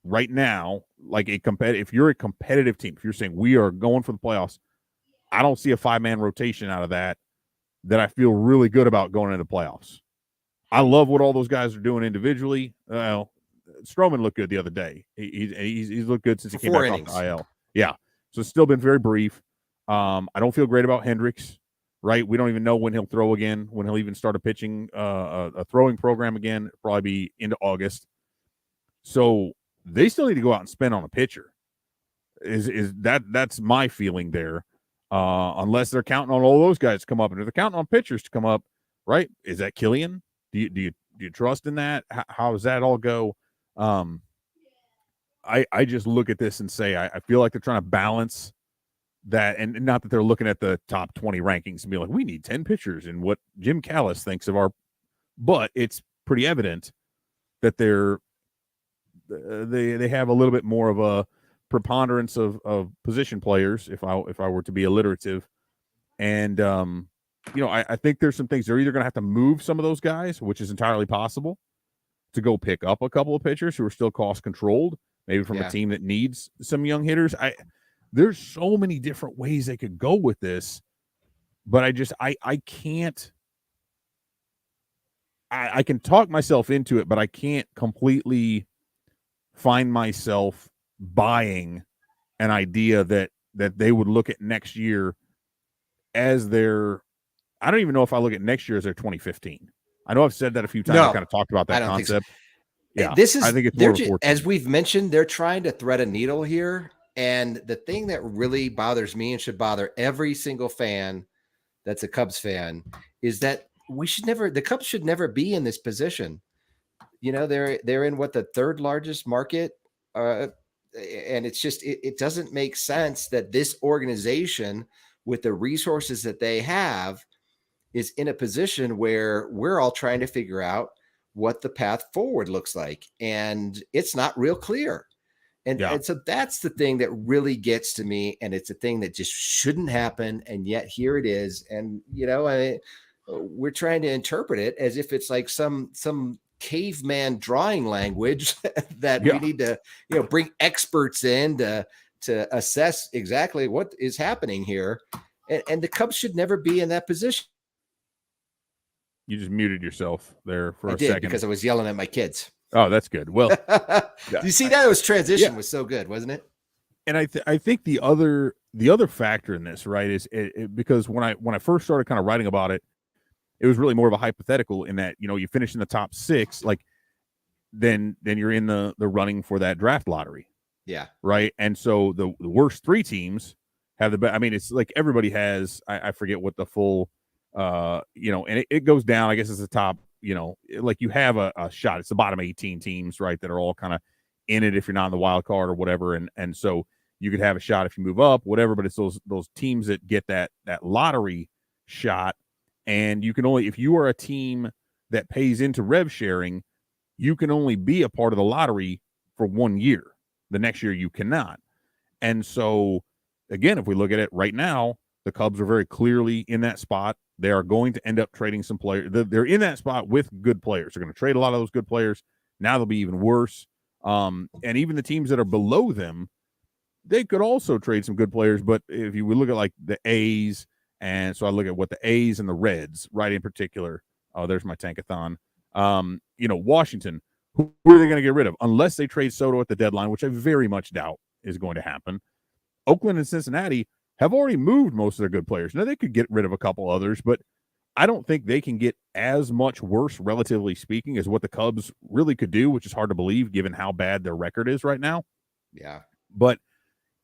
right now, like if you're a competitive team, if you're saying we are going for the playoffs, I don't see a 5-man rotation out of that I feel really good about going into the playoffs. I love what all those guys are doing individually. Stroman looked good the other day. He's looked good since he came back off the IL. Yeah. So it's still been very brief. I don't feel great about Hendricks, right? We don't even know when he'll throw again, when he'll even start a pitching, a throwing program again. It'll probably be into August. So they still need to go out and spend on a pitcher. That's my feeling there. Unless they're counting on all those guys to come up, and if they're counting on pitchers to come up, right? Is that Killian? Do you trust in that? How does that all go? I just look at this and say I feel like they're trying to balance that, and not that they're looking at the top 20 rankings and be like, we need 10 pitchers and what Jim Callis thinks of our, but it's pretty evident that they have a little bit more of a preponderance of position players, if I were to be alliterative. And I think there's some things they're either going to have to move some of those guys, which is entirely possible, to go pick up a couple of pitchers who are still cost controlled, maybe from a team that needs some young hitters. There's so many different ways they could go with this, but I can't. I can talk myself into it, but I can't completely find myself buying an idea that they would look at next year as their. I don't even know if I look at next year as their 2015. I know I've said that a few times. No, I've kind of talked about that concept. So. Yeah, I think it's as we've mentioned, they're trying to thread a needle here. And the thing that really bothers me and should bother every single fan that's a Cubs fan is that the Cubs should never be in this position. They're in what, the 3rd largest market. And it's just, it doesn't make sense that this organization, with the resources that they have, is in a position where we're all trying to figure out what the path forward looks like. And it's not real clear. And so that's the thing that really gets to me. And it's a thing that just shouldn't happen. And yet here it is. And, we're trying to interpret it as if it's like some caveman drawing language that we need to, bring experts in to assess exactly what is happening here. And the Cubs should never be in that position. You just muted yourself there for a second because I was yelling at my kids. Oh, that's good. Well, do you see that? It was transition was so good, wasn't it? And I think the other factor in this, right, is because when I first started kind of writing about it, it was really more of a hypothetical in that, you finish in the top 6, like then you're in the running for that draft lottery. Yeah. Right. And so the worst 3 teams have the best. I mean, it's like everybody has, I forget what the full, and it goes down. I guess it's the top, like you have a shot. It's the bottom 18 teams, right, that are all kind of in it if you're not in the wild card or whatever. And so you could have a shot if you move up, whatever, but it's those teams that get that lottery shot. And you can only, if you are a team that pays into rev sharing, you can only be a part of the lottery for 1 year. The next year you cannot. And so, again, if we look at it right now, the Cubs are very clearly in that spot. They are going to end up trading some players. They're in that spot with good players. They're going to trade a lot of those good players. Now they'll be even worse. And even the teams that are below them, they could also trade some good players. But if you would look at like the A's, and so I look at what the A's and the Reds, right, in particular. Oh, there's my tankathon. Washington, who are they going to get rid of? Unless they trade Soto at the deadline, which I very much doubt is going to happen. Oakland and Cincinnati have already moved most of their good players. Now, they could get rid of a couple others, but I don't think they can get as much worse, relatively speaking, as what the Cubs really could do, which is hard to believe given how bad their record is right now. Yeah. But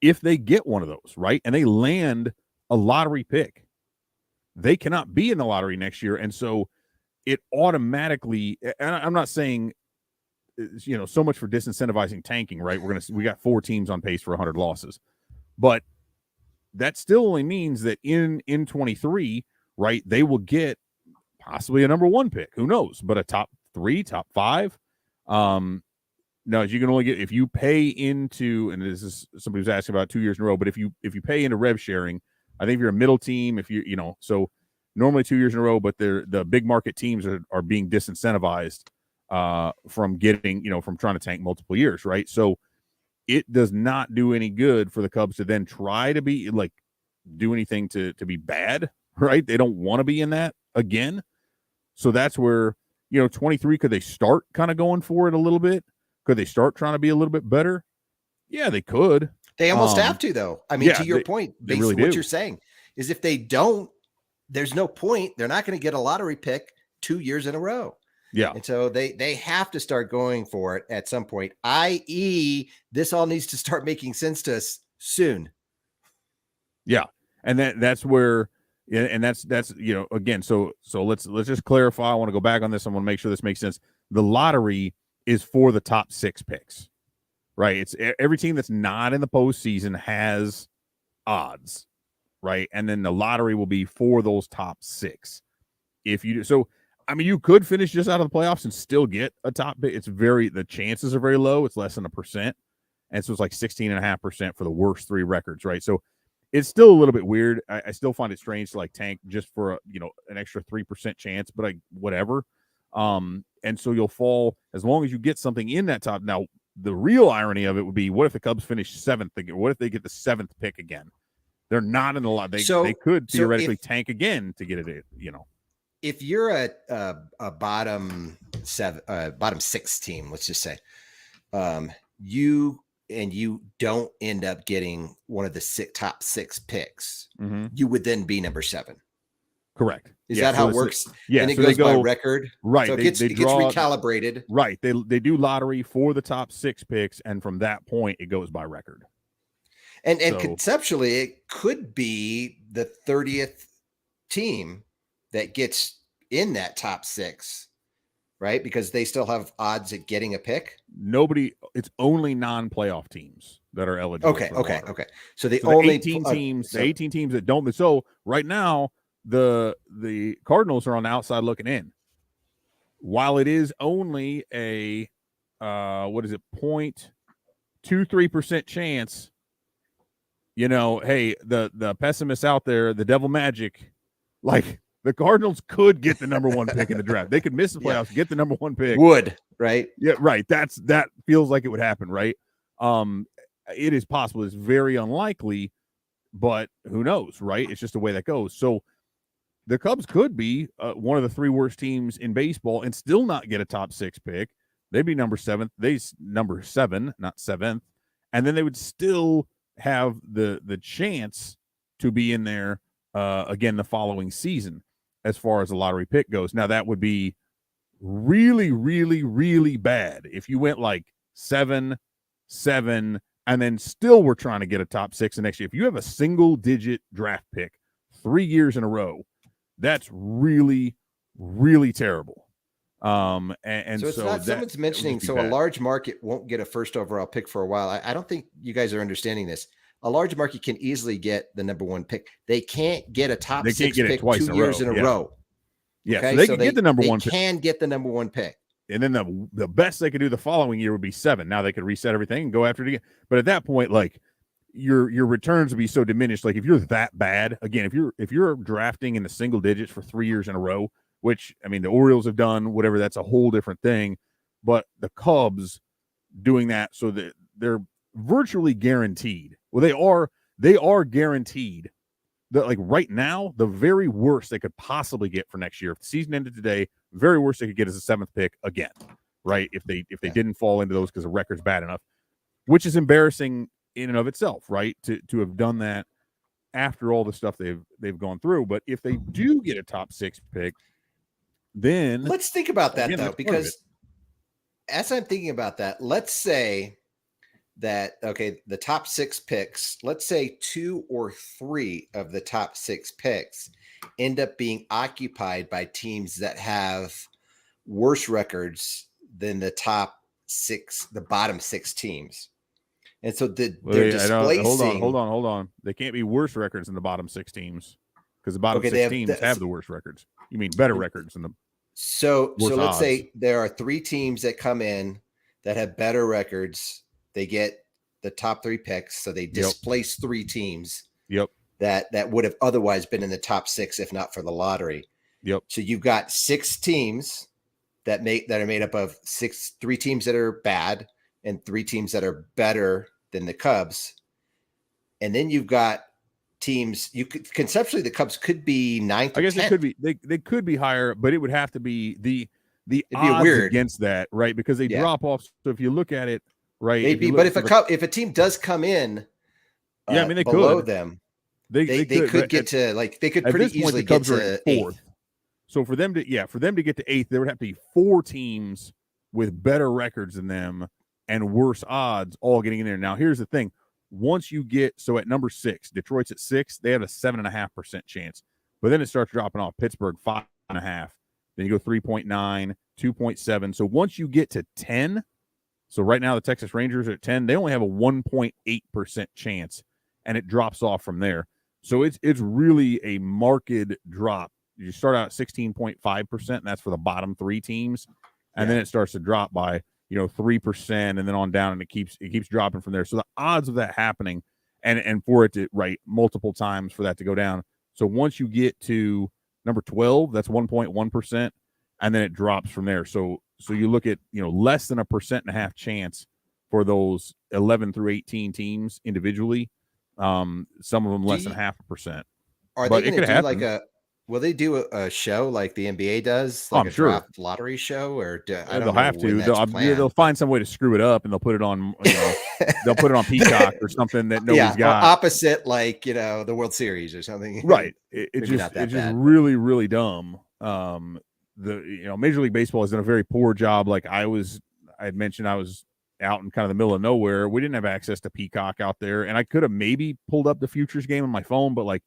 if they get one of those, right, and they land a lottery pick, they cannot be in the lottery next year. And so it automatically, and I'm not saying, so much for disincentivizing tanking, right? We got 4 teams on pace for 100 losses, but that still only means that in 23, right, they will get possibly a number 1 pick. Who knows? But a top 3, top 5. No, you can only get if you pay into, and this is somebody was asking about 2 years in a row, but if you pay into rev sharing, I think if you're a middle team, so normally 2 years in a row, but the big market teams are being disincentivized from getting, from trying to tank multiple years, right? So it does not do any good for the Cubs to then try to be do anything to be bad, right? They don't want to be in that again. So that's where, 23, could they start kind of going for it a little bit? Could they start trying to be a little bit better? Yeah, they could. They almost have to, though. I mean, to your point, basically really what you're saying is if they don't, there's no point. They're not going to get a lottery pick 2 years in a row. Yeah. And so they have to start going for it at some point, i.e. this all needs to start making sense to us soon. Yeah. And that's where, and that's, again, so let's just clarify. I want to go back on this. I want to make sure this makes sense. The lottery is for the top 6 picks, right? It's every team that's not in the postseason has odds, right? And then the lottery will be for those top 6. If you do, so, I mean, you could finish just out of the playoffs and still get a top pick. The chances are very low. It's less than 1%. And so it's like 16.5% for the worst 3 records, right? So it's still a little bit weird. I still find it strange to tank just for an extra 3% chance, but whatever. And so you'll fall as long as you get something in that top. Now, the real irony of it would be, what if the Cubs finish 7th again? What if they get the 7th pick again? They're not in the lot. They could theoretically tank again to get it. If you're a bottom 6 team, let's just say, you don't end up getting one of the top 6 picks, you would then be number 7. Correct. Is that how it works? Yeah. And it goes by record. Right. So it gets recalibrated. Right. They do lottery for the top 6 picks. And from that point, it goes by record. And conceptually, it could be the 30th team that gets in that top 6, right? Because they still have odds at getting a pick. It's only non-playoff teams that are eligible. Okay. So the 18 teams that don't. So right now, the Cardinals are on the outside looking in. While it is only a 0.23% chance, hey, the pessimists out there, the devil magic, the Cardinals could get the number 1 pick in the draft. They could miss the playoffs, get the number 1 pick. Right? Yeah, right. That feels like it would happen, right? It is possible. It's very unlikely, but who knows, right? It's just the way that goes. So the Cubs could be one of the 3 worst teams in baseball and still not get a top 6 pick. They'd be number 7th. Number 7, not 7th. And then they would still have the chance to be in there again the following season as far as the lottery pick goes. Now, that would be really, really, really bad if you went 7, and then still were trying to get a top 6 the next year. If you have a single-digit draft pick 3 years in a row, that's really, really terrible. And so it's not, someone's mentioning, so a large market won't get a first overall pick for a while. I don't think you guys are understanding this. A large market can easily get the number 1 pick. They can't get a top 6 pick 2 years in a row. Yeah, okay? So they can get the number 1 pick. They can get the number 1 pick. And then the best they could do the following year would be 7. Now they could reset everything and go after it again. But at that point, your returns would be so diminished. If you're that bad, again, if you're drafting in the single digits for 3 years in a row, which, I mean, the Orioles have done, whatever, that's a whole different thing. But the Cubs doing that, so that they're virtually guaranteed. Well, they are guaranteed that, right now, the very worst they could possibly get for next year, if the season ended today, Very worst they could get is a 7th pick again, right? If they didn't fall into those because the record's bad enough, which is embarrassing in and of itself, right? To have done that after all the stuff they've gone through. But if they do get a top 6 pick, then let's think about that, again, though, because as I'm thinking about that, let's say that, okay, the top 6 picks, let's say 2 or 3 of the top 6 picks end up being occupied by teams that have worse records than the bottom 6 teams. And so they're displacing. Hold on. They can't be worse records than the bottom 6 teams, because the bottom 6 teams have the worst records. You mean better records than the So let's odds. say there are 3 teams that come in that have better records. They get the top 3 picks, so they displace 3 teams. Yep. That would have otherwise been in the top 6 if not for the lottery. Yep. So you've got 6 teams that are made up of 3 teams that are bad and 3 teams that are better than the Cubs. And then you've got teams, conceptually the Cubs could be 9th or 10th. I guess they could be higher, but it would have to be the odds weird against that, right? Because they drop off. So if you look at it, right, maybe. But if a team does come in, they below could. them, they could get to, like, they could pretty easily get to 4th. So for them to get to 8th, there would have to be 4 teams with better records than them and worse odds all getting in there. Now, here's the thing. Once you get, so at number 6, Detroit's at 6, they have a 7.5% chance. But then it starts dropping off. Pittsburgh, 5.5. Then you go 3.9, 2.7. So once you get to 10, so right now the Texas Rangers are at 10, they only have a 1.8% chance, and it drops off from there. So it's really a marked drop. You start out at 16.5%, and that's for the bottom 3 teams. And then it starts to drop by 3%, and then on down, and it keeps dropping from there. So the odds of that happening, and for it to multiple times for that to go down. So once you get to number 12, that's 1.1%, and then it drops from there. So you look at less than 1.5% chance for those 11 through 18 teams individually. Some of them less than 0.5%. Are they going to do like will they do a show like the NBA does, like a draft lottery show, or I don't know? They'll have to. They'll find some way to screw it up, and they'll put it on. They'll put it on Peacock or something that nobody's got. Opposite, like the World Series or something. Right. It's just really, really dumb. Major League Baseball has done a very poor job. Like I had mentioned, I was out in kind of the middle of nowhere. We didn't have access to Peacock out there, and I could have maybe pulled up the futures game on my phone, but like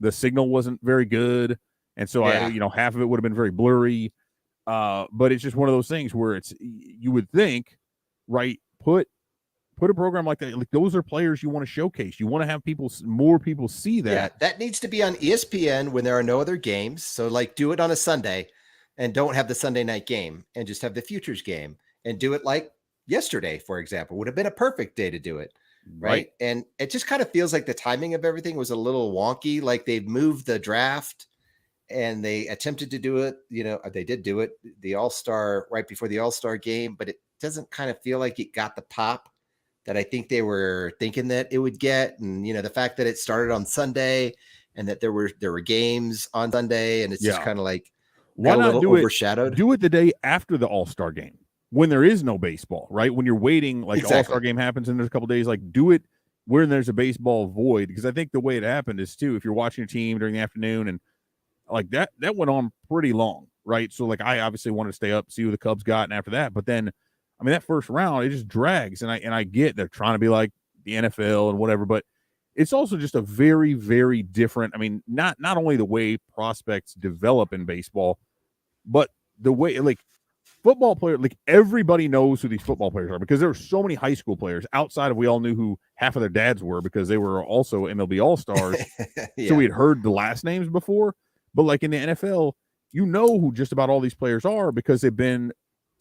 the signal wasn't very good. And so half of it would have been very blurry. But it's just one of those things where you would think, right, put a program like that. Like those are players you want to showcase. You want to have more people see that. Yeah, that needs to be on ESPN when there are no other games. So like do it on a Sunday and don't have the Sunday night game and just have the futures game and do it like yesterday, for example, would have been a perfect day to do it. Right. And it just kind of feels like the timing of everything was a little wonky. Like they've moved the draft and they attempted to do it. They did do it, the All-Star right before the All-Star game, but it doesn't kind of feel like it got the pop that I think they were thinking that it would get. And, the fact that it started on Sunday and that there were games on Sunday, and it's just kind of like, why not overshadowed. Do it the day after the All-Star game, when there is no baseball, right? When you're waiting, like the All-Star game happens and there's a couple days, like do it when there's a baseball void. Because I think the way it happened is too, if you're watching your team during the afternoon and like that went on pretty long, right? So like I obviously wanted to stay up, see who the Cubs got, and after that, but then that first round, it just drags. And I get they're trying to be like the NFL and whatever, but it's also just a very, very different. Not only the way prospects develop in baseball, but the way like football players, like everybody knows who these football players are because there are so many high school players outside of we all knew who half of their dads were because they were also MLB All-Stars. So we had heard the last names before, but like in the NFL, who just about all these players are because they've been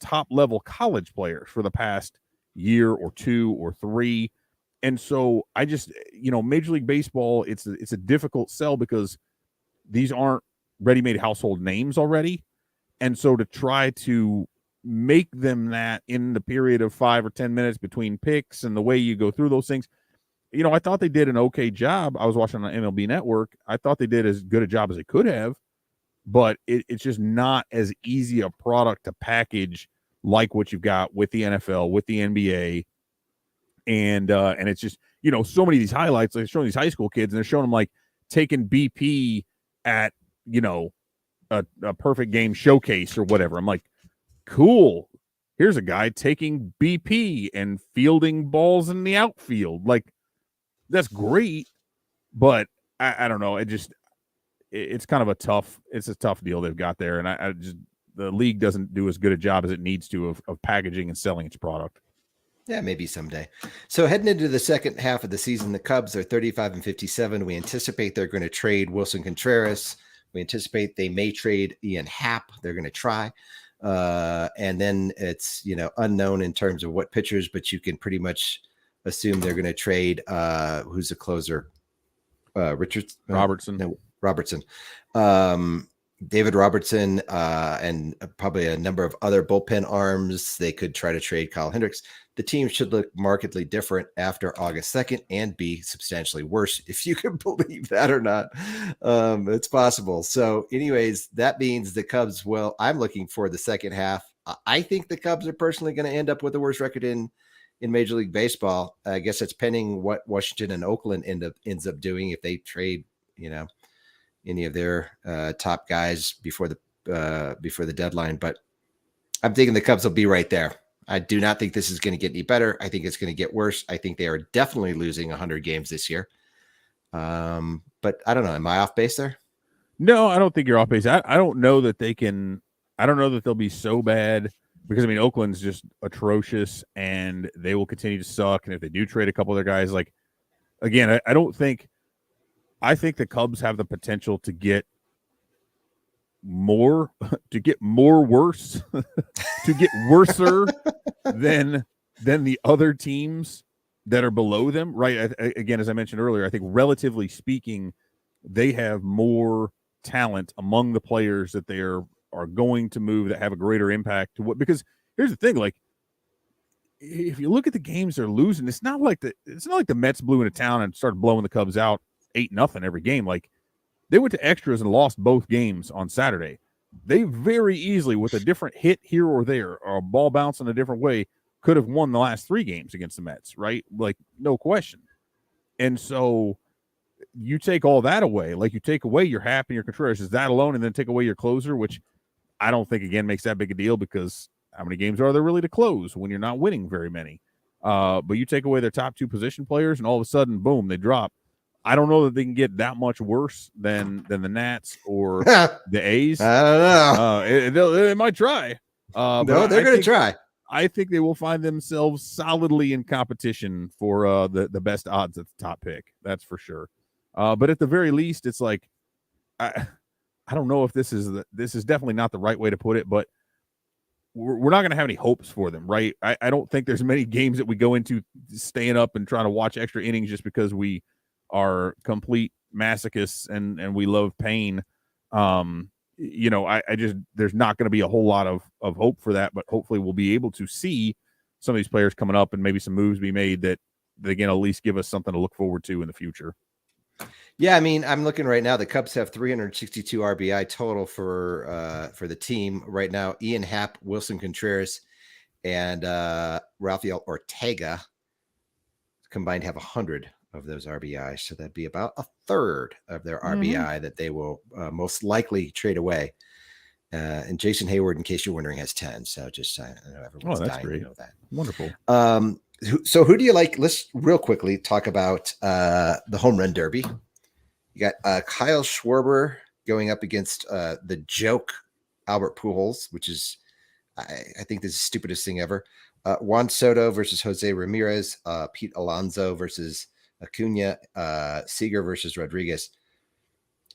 top level college players for the past year or 2 or 3. And so I just, Major League Baseball, it's a difficult sell because these aren't ready-made household names already. And so to try to make them that in the period of 5 or 10 minutes between picks and the way you go through those things, I thought they did an okay job. I was watching on MLB Network. I thought they did as good a job as they could have, but it's just not as easy a product to package like what you've got with the NFL, with the NBA. And it's just, so many of these highlights, they're showing these high school kids and they're showing them like taking BP at, a perfect game showcase or whatever. I'm like, cool. Here's a guy taking BP and fielding balls in the outfield. Like, that's great, but I don't know. It's kind of a tough deal they've got there. And the league doesn't do as good a job as it needs to of packaging and selling its product. Yeah, maybe someday. So heading into the second half of the season, the Cubs are 35-57. We anticipate they're going to trade Wilson Contreras. We anticipate they may trade Ian Happ. They're going to try. And then it's, unknown in terms of what pitchers, but you can pretty much assume they're going to trade who's the closer? Robertson. Robertson. David Robertson, and probably a number of other bullpen arms. They could try to trade Kyle Hendricks. The team should look markedly different after August 2nd and be substantially worse, if you can believe that or not. It's possible. So anyways, that means the Cubs, I'm looking for the second half. I think the Cubs are personally going to end up with the worst record in Major League Baseball. I guess it's pending what Washington and Oakland ends up doing if they trade, any of their top guys before the deadline. But I'm thinking the Cubs will be right there. I do not think this is going to get any better. I think it's going to get worse. I think they are definitely losing 100 games this year. But I don't know. Am I off base there? No, I don't think you're off base. I don't know that they can. I don't know that they'll be so bad because, Oakland's just atrocious and they will continue to suck. And if they do trade a couple of their guys, like, again, I think the Cubs have the potential to get more worse, to get worser than the other teams that are below them, right? Again, as I mentioned earlier, I think relatively speaking, they have more talent among the players that they are going to move that have a greater impact to because here's the thing, like, if you look at the games they're losing, it's not like the Mets blew into town and started blowing the Cubs out 8-0 every game. Like, they went to extras and lost both games on Saturday. They very easily, with a different hit here or there, or a ball bouncing a different way, could have won the last 3 games against the Mets, right? Like, no question. And so you take all that away, like you take away your Happ and your Contreras, is that alone, and then take away your closer, which I don't think, again, makes that big a deal because how many games are there really to close when you're not winning very many? But you take away their top 2 position players, and all of a sudden, boom, they drop. I don't know that they can get that much worse than the Nats or the A's. I don't know. They might try. No, they're going to try. I think they will find themselves solidly in competition for the best odds at the top pick. That's for sure. But at the very least, it's like I don't know if this is definitely not the right way to put it, but we're not going to have any hopes for them, right? I don't think there's many games that we go into staying up and trying to watch extra innings just because we are complete masochists and we love pain. I just, there's not going to be a whole lot of hope for that, but hopefully we'll be able to see some of these players coming up and maybe some moves be made that they can at least give us something to look forward to in the future. Yeah, I'm looking right now. The Cubs have 362 RBI total for the team right now. Ian Happ, Wilson Contreras, and Rafael Ortega combined have 100 of those RBI. So that'd be about a third of their RBI that they will most likely trade away. And Jason Hayward, in case you're wondering, has 10. So just I know everyone's dying to know that. Wonderful. So who do you like? Let's real quickly talk about the home run derby. You got Kyle Schwarber going up against the joke Albert Pujols, which is, I think, this is the stupidest thing ever. Juan Soto versus Jose Ramirez, Pete Alonso versus Acuna, Seager versus Rodriguez.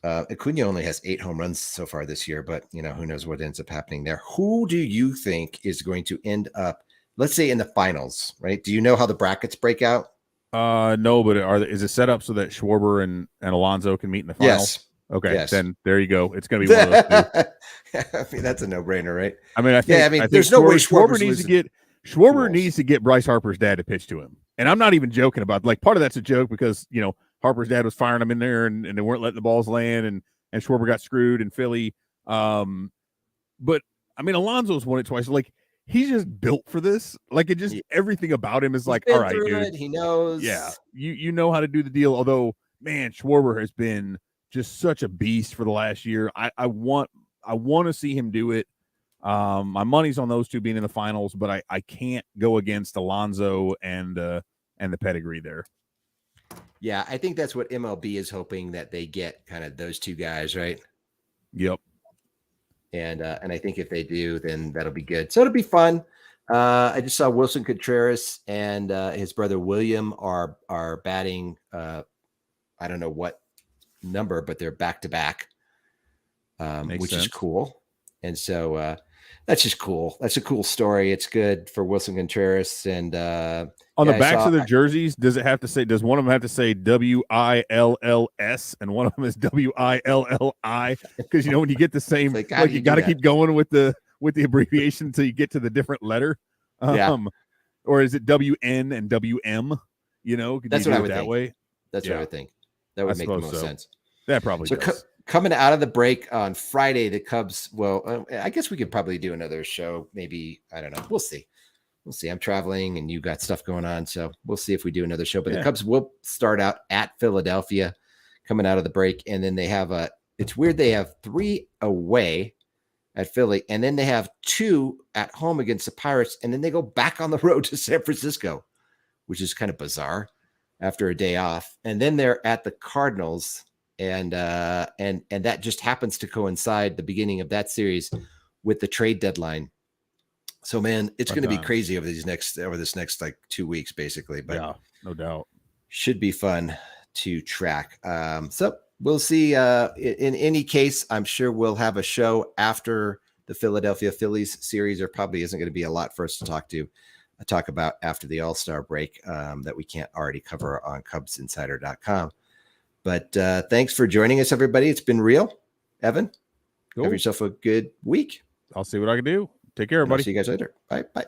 Acuna only has 8 home runs so far this year, but who knows what ends up happening there. Who do you think is going to end up, let's say, in the finals, right? Do you know how the brackets break out? No, but is it set up so that Schwarber and Alonso can meet in the finals? Yes. Okay, yes. Then there you go. It's going to be one of those two. That's a no-brainer, right? I think there's no way Schwarber needs to get Bryce Harper's dad to pitch to him. And I'm not even joking about, like, part of that's a joke because, Harper's dad was firing him in there and they weren't letting the balls land and Schwarber got screwed in Philly. But I mean, Alonso's won it twice. Like, he's just built for this. Like, it just everything about him is He's like, been all right, through dude. it. He knows. Yeah, you know how to do the deal. Although, man, Schwarber has been just such a beast for the last year. I want to see him do it. My money's on those two being in the finals, but I can't go against Alonso and the pedigree there. Yeah, I think that's what MLB is hoping, that they get kind of those two guys, right? Yep. And I think if they do, then that'll be good. So it'll be fun. I just saw Wilson Contreras and his brother William are batting. I don't know what number, but they're back to back, which is cool. And so that's just cool. That's a cool story. It's good for Wilson Contreras. And on the backs of their jerseys, does one of them have to say WILLS and one of them is WILLI? Because when you get the same, like you got to keep going with the abbreviation until you get to the different letter. Or is it WN and WM? That's what I would that think. Way. That's what I would think. That would make the most sense. That probably does. Coming out of the break on Friday, the Cubs, I guess we could probably do another show. Maybe, I don't know. We'll see. I'm traveling and you got stuff going on. So we'll see if we do another show. But the Cubs will start out at Philadelphia coming out of the break. And then they have it's weird. They have 3 away at Philly. And then they have 2 at home against the Pirates. And then they go back on the road to San Francisco, which is kind of bizarre after a day off. And then they're at the Cardinals. And that just happens to coincide the beginning of that series with the trade deadline. So, man, it's going to be crazy over this next like 2 weeks, basically. But yeah, no doubt, should be fun to track. So we'll see. In any case, I'm sure we'll have a show after the Philadelphia Phillies series. There probably isn't going to be a lot for us to talk about after the All-Star break that we can't already cover on CubsInsider.com. But thanks for joining us, everybody. It's been real. Evan, Have yourself a good week. I'll see what I can do. Take care, everybody. I'll see you guys later. Bye.